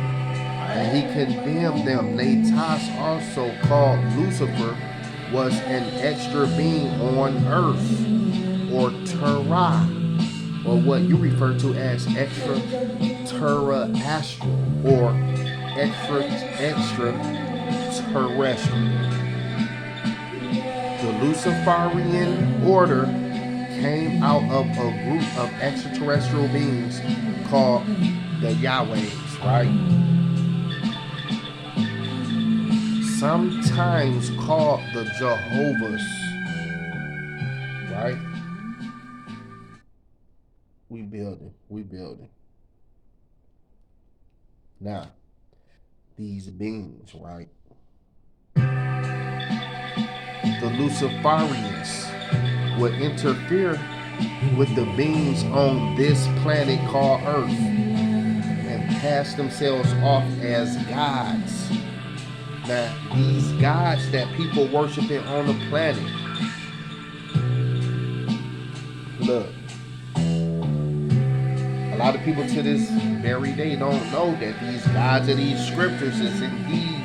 And he condemned them. Natas, also called Lucifer, was an extra being on earth, or Terra, or what you refer to as extra terrestrial, or extra terrestrial. The Luciferian order came out of a group of extraterrestrial beings called the Yahwehs, right? Sometimes called the Jehovahs, right? We building. Now, these beings, right? The Luciferians would interfere with the beings on this planet called Earth and pass themselves off as gods. Now, these gods that people worshiping on the planet, look, a lot of people to this very day don't know that these gods of these scriptures is indeed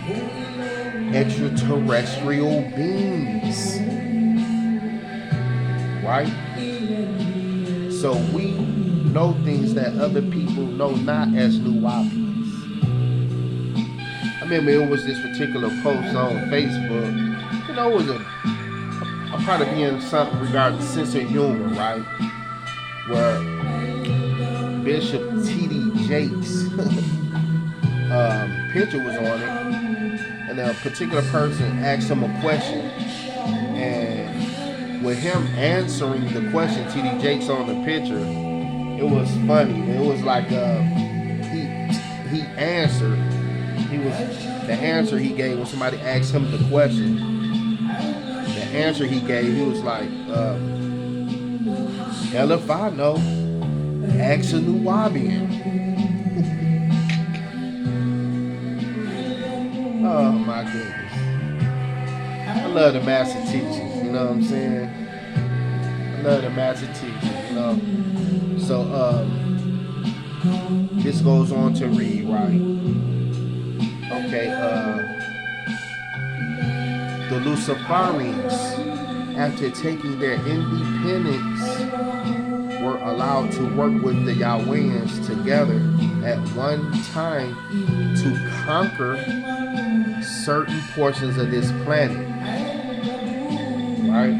extraterrestrial beings, right? So we know things that other people know not as Nuwapians. I remember it was this particular post on Facebook. You know, it was I'm probably being something regarding sense of humor, right? Where Bishop T.D. Jakes' picture was on it, and a particular person asked him a question, and with him answering the question, T.D. Jakes on the picture, it was funny. It was like he answered. The answer he gave when somebody asked him the question. The answer he gave, he was like, hell if I know. Ask a Nuwabian. Oh my goodness. I love the master teachers, you know what I'm saying? I love the master teachers, you know. So this goes on to read, right? Okay, the Luciferians, after taking their independence, were allowed to work with the Yahwehans together at one time to conquer certain portions of this planet, right?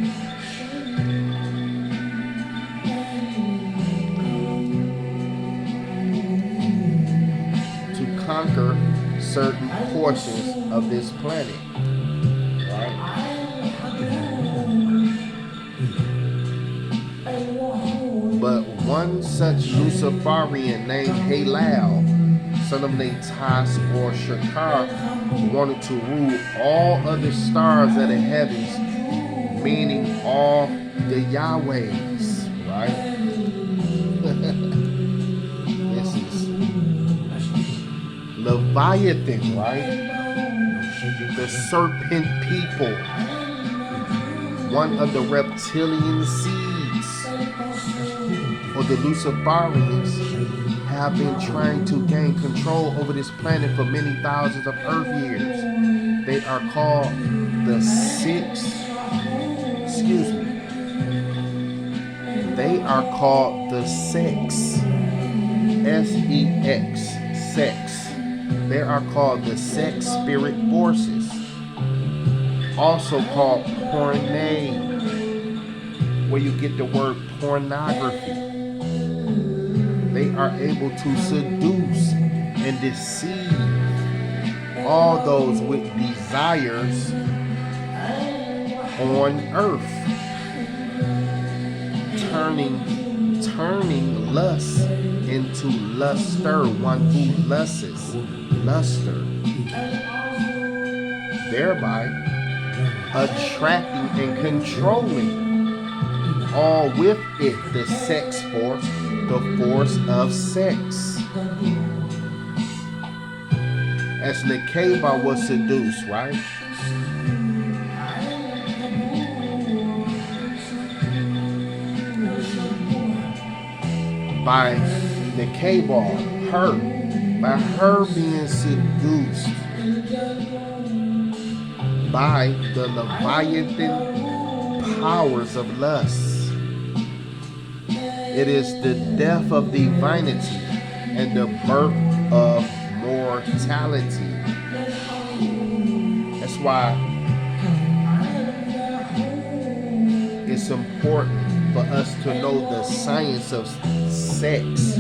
To conquer certain portions of this planet, right? But one such Luciferian named Halal, son of Natas or Shakar, wanted to rule all other stars of the heavens, meaning all the Yahwehs, right? This is Leviathan, right? The serpent people, one of the reptilian seeds, or the Luciferians, have been trying to gain control over this planet for many thousands of Earth years. They are called the They are called the Sex. S-E-X. Sex. They are called the sex spirit forces, also called porne, where you get the word pornography. They are able to seduce and deceive all those with desires on earth, turning lust into luster, one who lusts, luster, thereby attracting and controlling, all with it the sex force, the force of sex. As Nekeba was seduced, right? By Nekeba, by her being seduced by the Leviathan powers of lust. It is the death of divinity and the birth of mortality. That's why it's important for us to know the science of sex,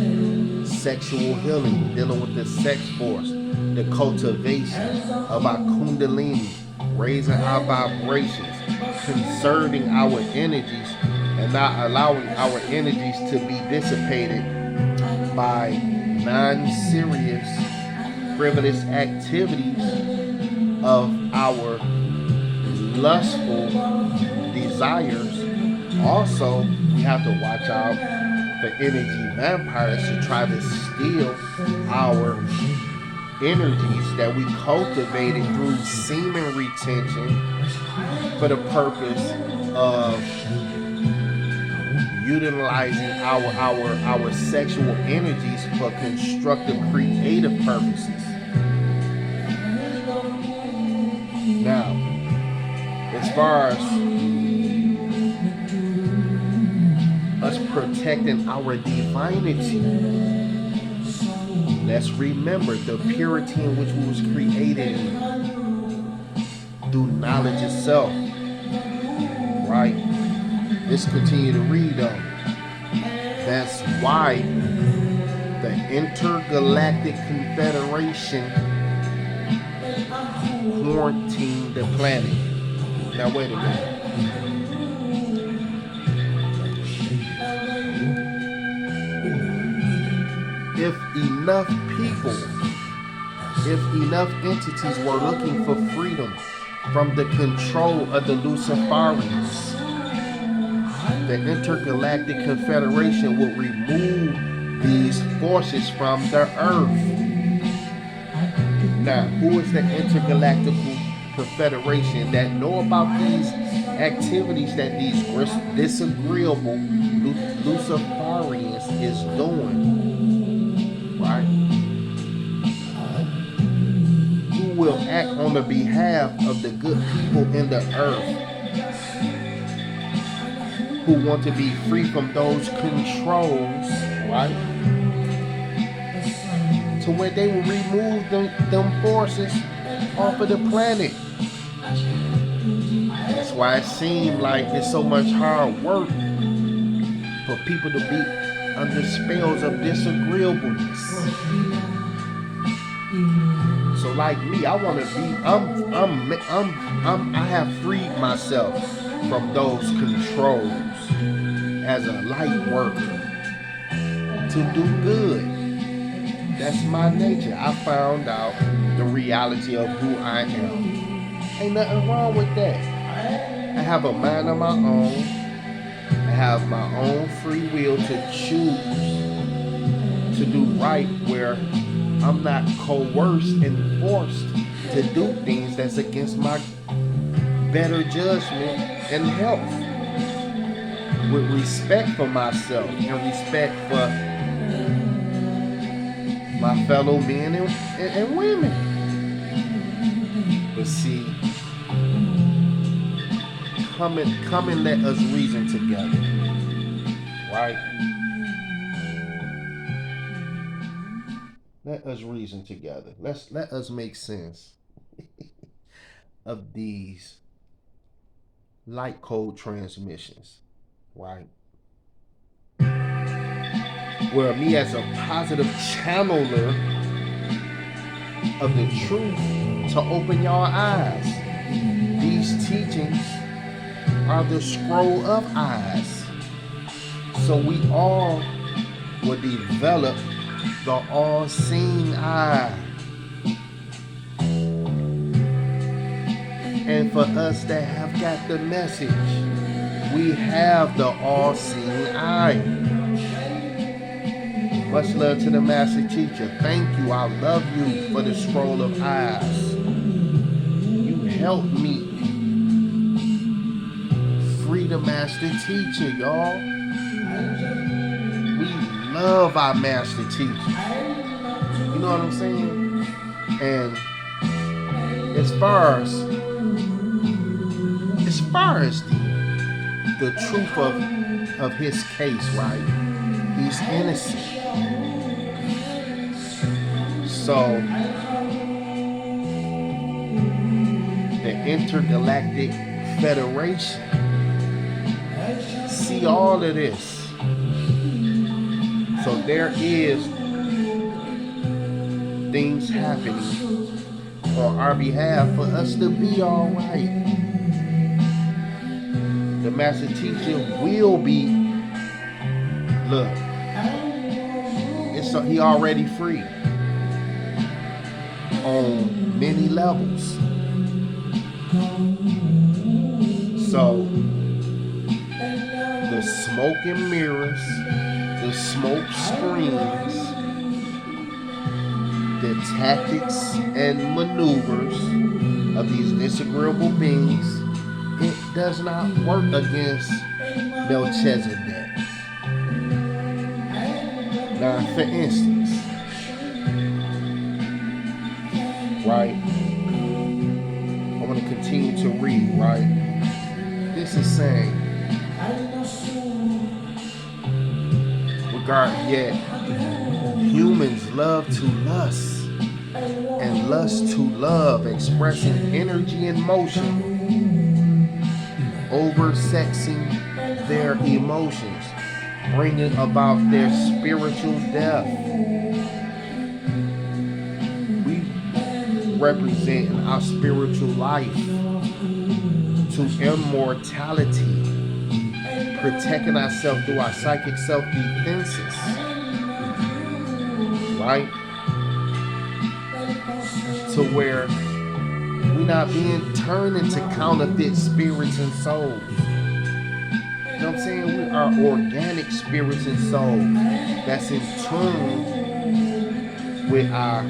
sexual healing, dealing with the sex force, the cultivation of our kundalini, raising our vibrations, conserving our energies, and not allowing our energies to be dissipated by non-serious, frivolous activities of our lustful desires. Also, we have to watch out for energy vampires to try to steal our energies that we cultivated through semen retention for the purpose of utilizing our sexual energies for constructive, creative purposes. Now, as far as us protecting our divinity, let's remember the purity in which we was created in through knowledge itself, right? Let's continue to read on. That's why the Intergalactic Confederation quarantined the planet. Now wait a minute. If enough people, if enough entities were looking for freedom from the control of the Luciferians, the Intergalactic Confederation will remove these forces from the Earth. Now, who is the Intergalactic Confederation that know about these activities that these disagreeable Luciferians is doing? Right? Who will act on the behalf of the good people in the earth, who want to be free from those controls, right? To where they will remove them forces off of the planet. That's why it seems like it's so much hard work for people to be under spells of disagreeableness. So like me, I want to be, I have freed myself from those controls as a light worker. to do good. That's my nature. I found out the reality of who I am. Ain't nothing wrong with that. I have a mind of my own. I have my own free will to choose to do right, where I'm not coerced and forced to do things that's against my better judgment and health. With respect for myself and respect for my fellow men and women. But see, come and let us reason together, right? Let us reason together. Let us make sense of these light code transmissions, right? Where me as a positive channeler of the truth to open your eyes. These teachings are the scroll of eyes. So we all will develop the all-seeing eye. And for us that have got the message, we have the all-seeing eye. Much love to the master teacher. Thank you. I love you for the scroll of eyes. You helped me free the master teacher, y'all. We love our master teacher. You know what I'm saying? And as far as the truth of his case, right? He's innocent. So the Intergalactic Federation see all of this. So there is things happening on our behalf for us to be all right. The master teacher will be, look, he already free on many levels. So the smoke and mirrors, the smoke screens, the tactics and maneuvers of these disagreeable beings, it does not work against Melchizedek. Now, for instance, right, I want to continue to read, right? This is saying, regard yet, humans love to lust, and lust to love, expressing energy and motion, oversexing their emotions, bringing about their spiritual death. We represent our spiritual life to immortality, protecting ourselves through our psychic self-defenses, right? To where we're not being turned into counterfeit spirits and souls. You know what I'm saying? We are organic spirits and souls that's in tune with our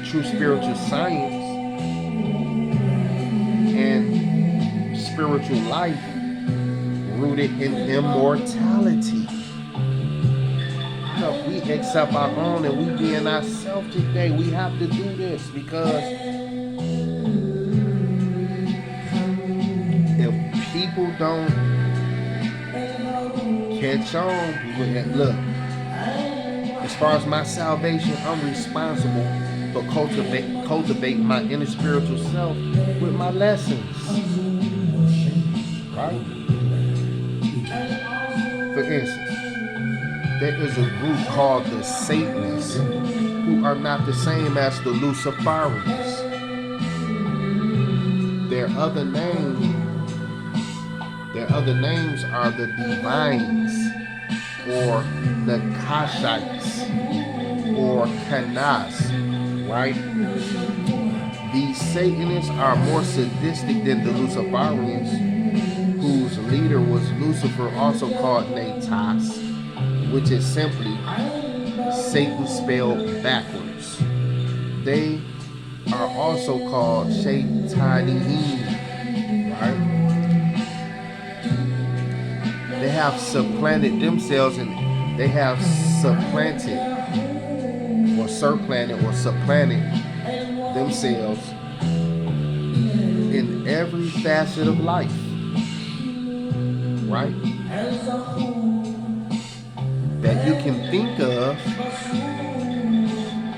true spiritual science and spiritual life, rooted in immortality. You know, we accept our own and we being ourselves today. We have to do this because if people don't catch on, people look. As far as my salvation, I'm responsible for cultivate my inner spiritual self with my lessons. Right? For instance, there is a group called the Satanists who are not the same as the Luciferians. Their other names are the Divines or the Kashites or Kanas, right? These Satanists are more sadistic than the Luciferians, whose leader was Lucifer, also called Natas, which is simply Satan spelled backwards. They are also called Shaitanihim, right? They have supplanted themselves, and they have supplanted themselves in every facet of life, right? That you can think of,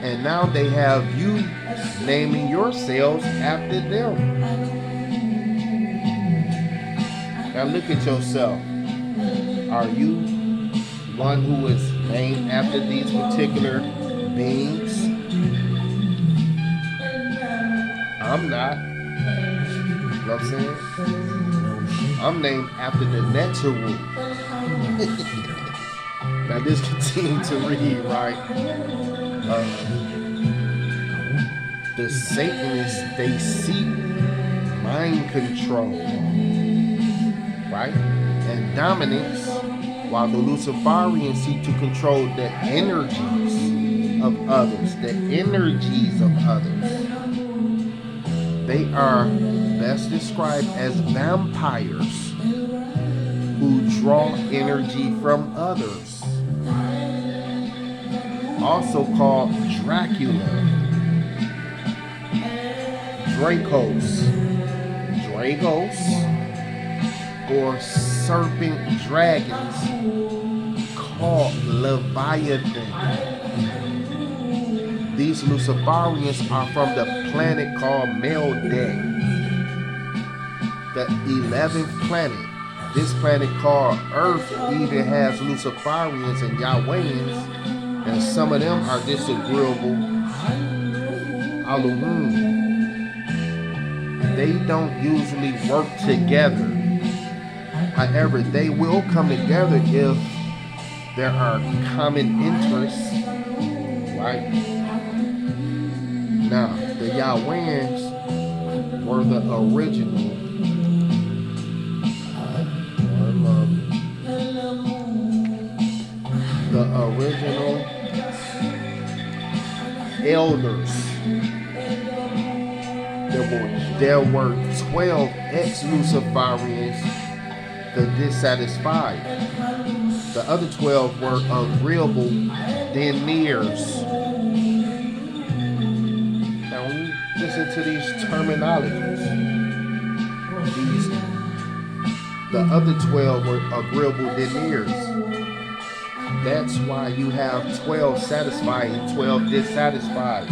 and now they have you naming yourselves after them. Now look at yourself. Are you one who is named after these particular beings? I'm not. You know what I'm saying? I'm named after the Neteru. Now just continue to read, right? The Satanists, they seek mind control, right? And dominance, while the Luciferians seek to control the energies of others, They are best described as vampires who draw energy from others, also called Dracula, Dracos, or serpent dragons called Leviathan. These Luciferians are from the planet called Meldeck, the 11th planet. This planet called Earth even has Luciferians and Yahwehans, and some of them are disagreeable Elohim. They don't usually work together. However, they will come together if there are common interests, right? Now, the Yahwehans were the original elders. There were 12 ex-Luciferians, the dissatisfied. The other 12 were agreeable deniers. Now when you listen to these terminologies, the other 12 were agreeable deniers. That's why you have 12 satisfied and 12 dissatisfied.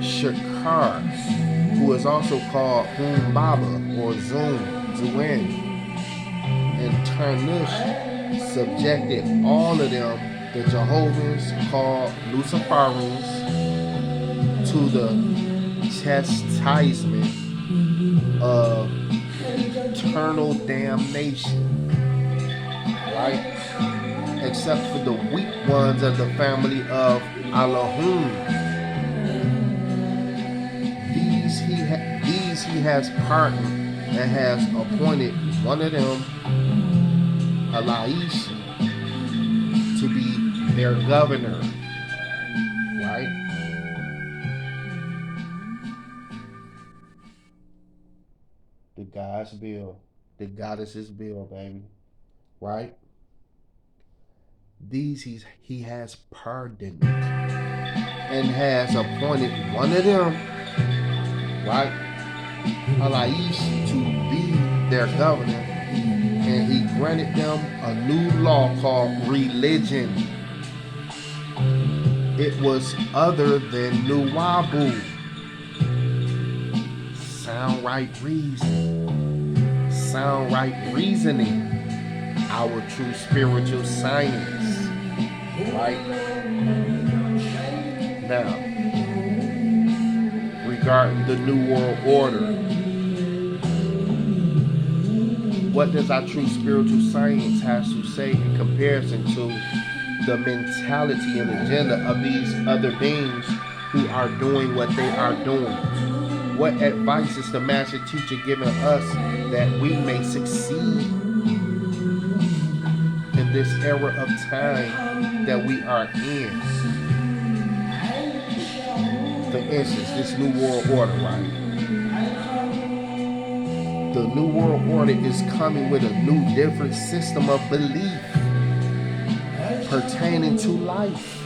Shakar, who is also called Humbaba or Zuen, and Tarnush subjected all of them, the Jehovah's called Luciferians, to the chastisement of eternal damnation, right? Except for the weak ones of the family of Elohim. These he has pardoned and has appointed one of them, Elaishi, to be their governor, right? The God's bill, the goddess's bill, baby, right? These he has pardoned and has appointed one of them, right, Elaish, to be their governor, and he granted them a new law called religion. It was other than Nuwabu. Sound right reasoning, our true spiritual science, right? Now, regarding the New World Order, What does our true spiritual science has to say in comparison to the mentality and agenda of these other beings who are doing what they are doing? What advice is the master teacher giving us that we may succeed in this era of time that we are in? For instance, this New World Order, right? The New World Order is coming with a new, different system of belief pertaining to life.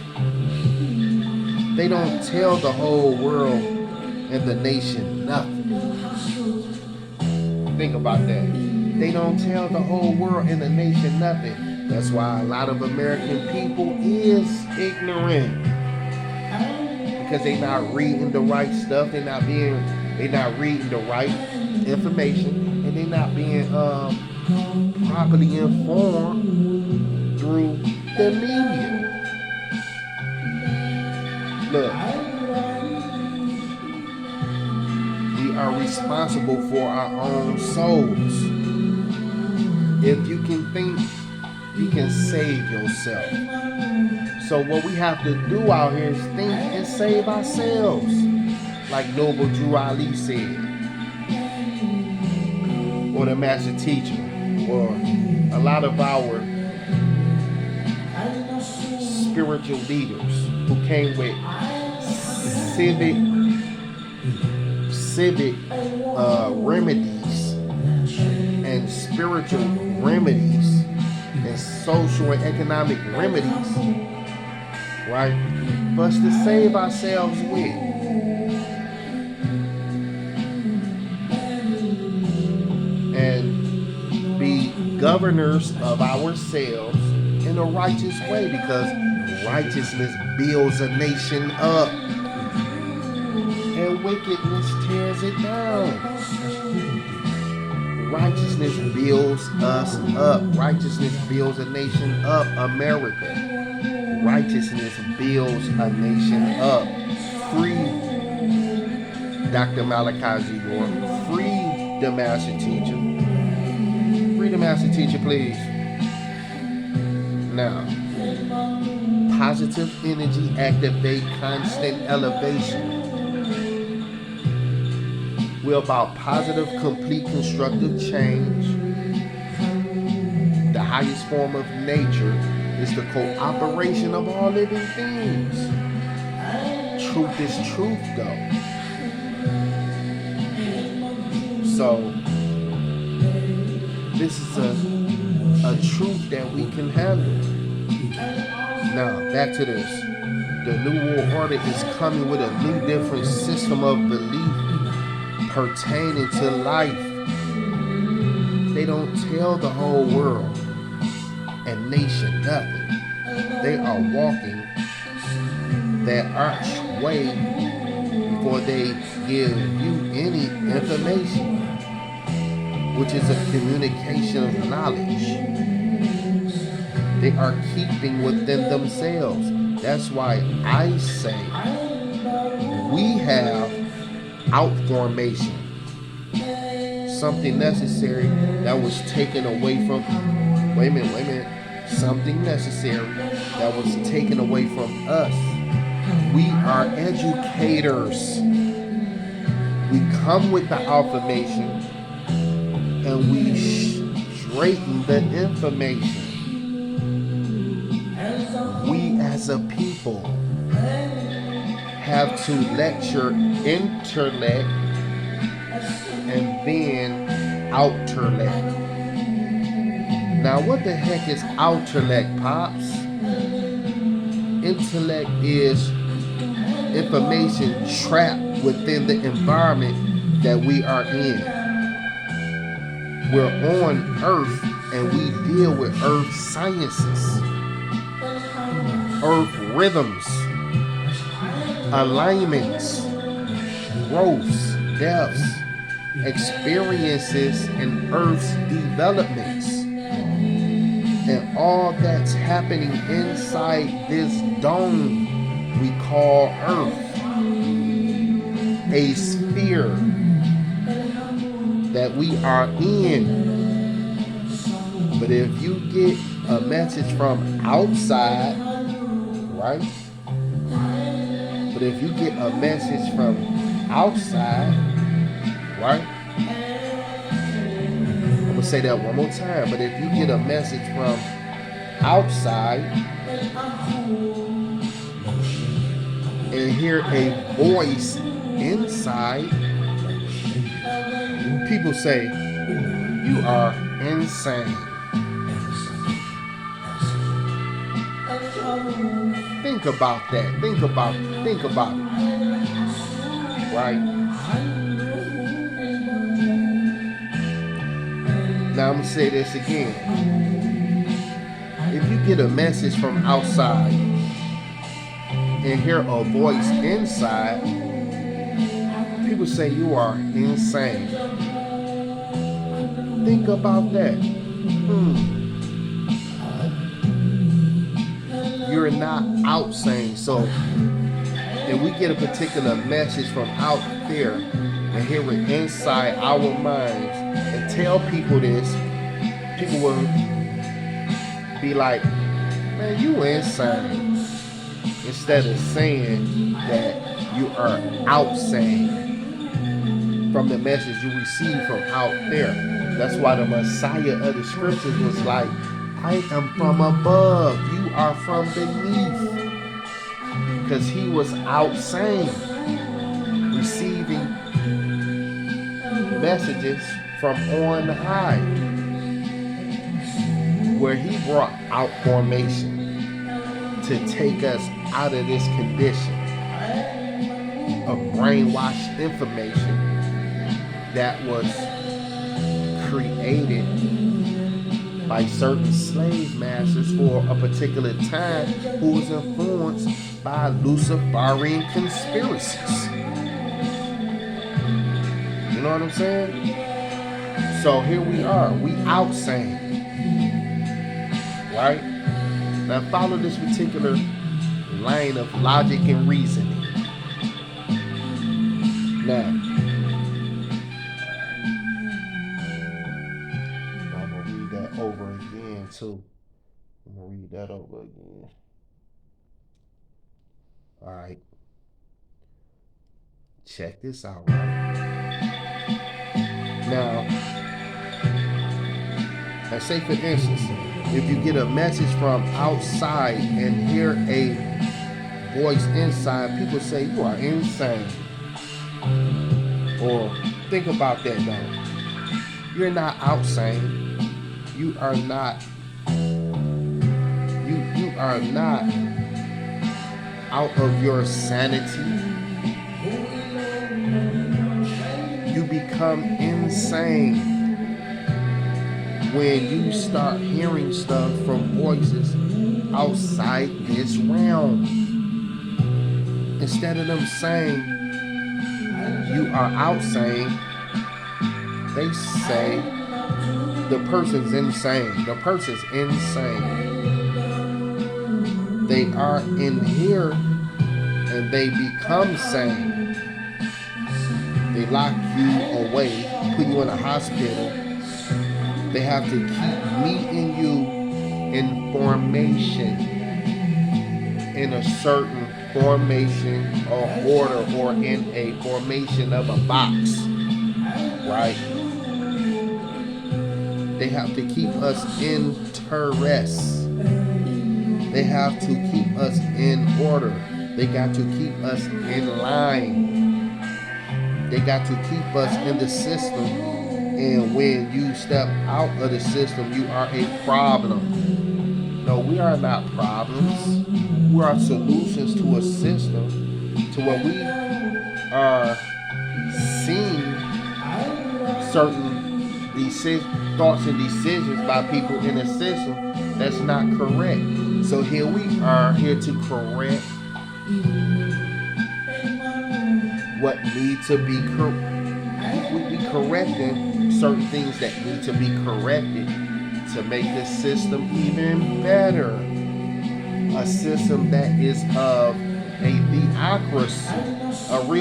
They don't tell the whole world and the nation nothing. Think about that. They don't tell the whole world and the nation nothing. That's why a lot of American people is ignorant. Because they not reading the right stuff. They not reading the right information, and they're not being properly informed through the media. Look, we are responsible for our own souls. If you can think, you can save yourself. So what we have to do out here is think and save ourselves, like Noble Drew Ali said, or the master teacher, or a lot of our spiritual leaders who came with civic remedies and spiritual remedies and social and economic remedies, right, for us to save ourselves with. And be governors of ourselves in a righteous way, because righteousness builds a nation up and wickedness tears it down. Righteousness builds us up. Righteousness builds a nation up. America. Righteousness builds a nation up. Free Dr. Malachi Z. York. Free the master teacher. Free the master teacher, please. Now, positive energy activate constant elevation. We're about positive, complete, constructive change. The highest form of nature is the cooperation of all living things. Truth is truth, though. So, this is a truth that we can handle. Now, back to this. The New World Order is coming with a new, different system of belief pertaining to life. They don't tell the whole world and nation nothing. They are walking that archway before they give you any information, which is a communication of knowledge. They are keeping within themselves. That's why I say we have outformation, something necessary that was taken away from, wait a minute, something necessary that was taken away from us. We are educators. We come with the information and we straighten the information. We as a people have to let your intellect and then outerlect. Now, what the heck is outerlect, Pops? Intellect is information trapped within the environment that we are in. We're on Earth and we deal with Earth sciences, Earth rhythms, alignments, growths, depths, experiences, and Earth's developments. And all that's happening inside this dome we call Earth, a sphere that we are in. But if you get a message from outside, right? But if you get a message from outside, right? I'm gonna say that one more time. But if you get a message from outside and hear a voice inside, people say, you are insane. Think about that. Think about it. Right? Now I'm gonna say this again. If you get a message from outside and hear a voice inside, people say you are insane. Think about that. You're not out sane. So if we get a particular message from out there and hear it inside our minds and tell people this, people will be like, man, you insane. Instead of saying that you are out sane from the message you receive from out there. That's why the Messiah of the scriptures was like, I am from above, you are from beneath. Because he was out sane, receiving messages from on high, where he brought out formation to take us out of this condition of brainwashed information that was created by certain slave masters for a particular time, who was influenced by Luciferian conspiracies. You know what I'm saying? So here we are, we out sane. Right? Now follow this particular line of logic and reasoning. Now, I'm going to read that over again too. I'm going to read that over again. Alright. Check this out, right? Now, let's say for instance, if you get a message from outside and hear a voice inside, people say you are insane. Or think about that though. You're not out sane. You are not. You are not out of your sanity. You become insane when you start hearing stuff from voices outside this realm. Instead of them saying you are out sane, they say the person's insane. The person's insane. They are in here and they become sane. They lock you away, put you in a hospital. They have to keep meeting you in formation, in a certain formation or order, or in a formation of a box, right? They have to keep us in terrest. They have to keep us in order. They got to keep us in line. They got to keep us in the system. And when you step out of the system, you are a problem. No, we are not problems. We are solutions to a system to where we are seeing certain thoughts and decisions by people in a system that's not correct. So here we are, here to correct what needs to be corrected. We correcting certain things that need to be corrected to make the system even better. A system that is of a theocracy, a real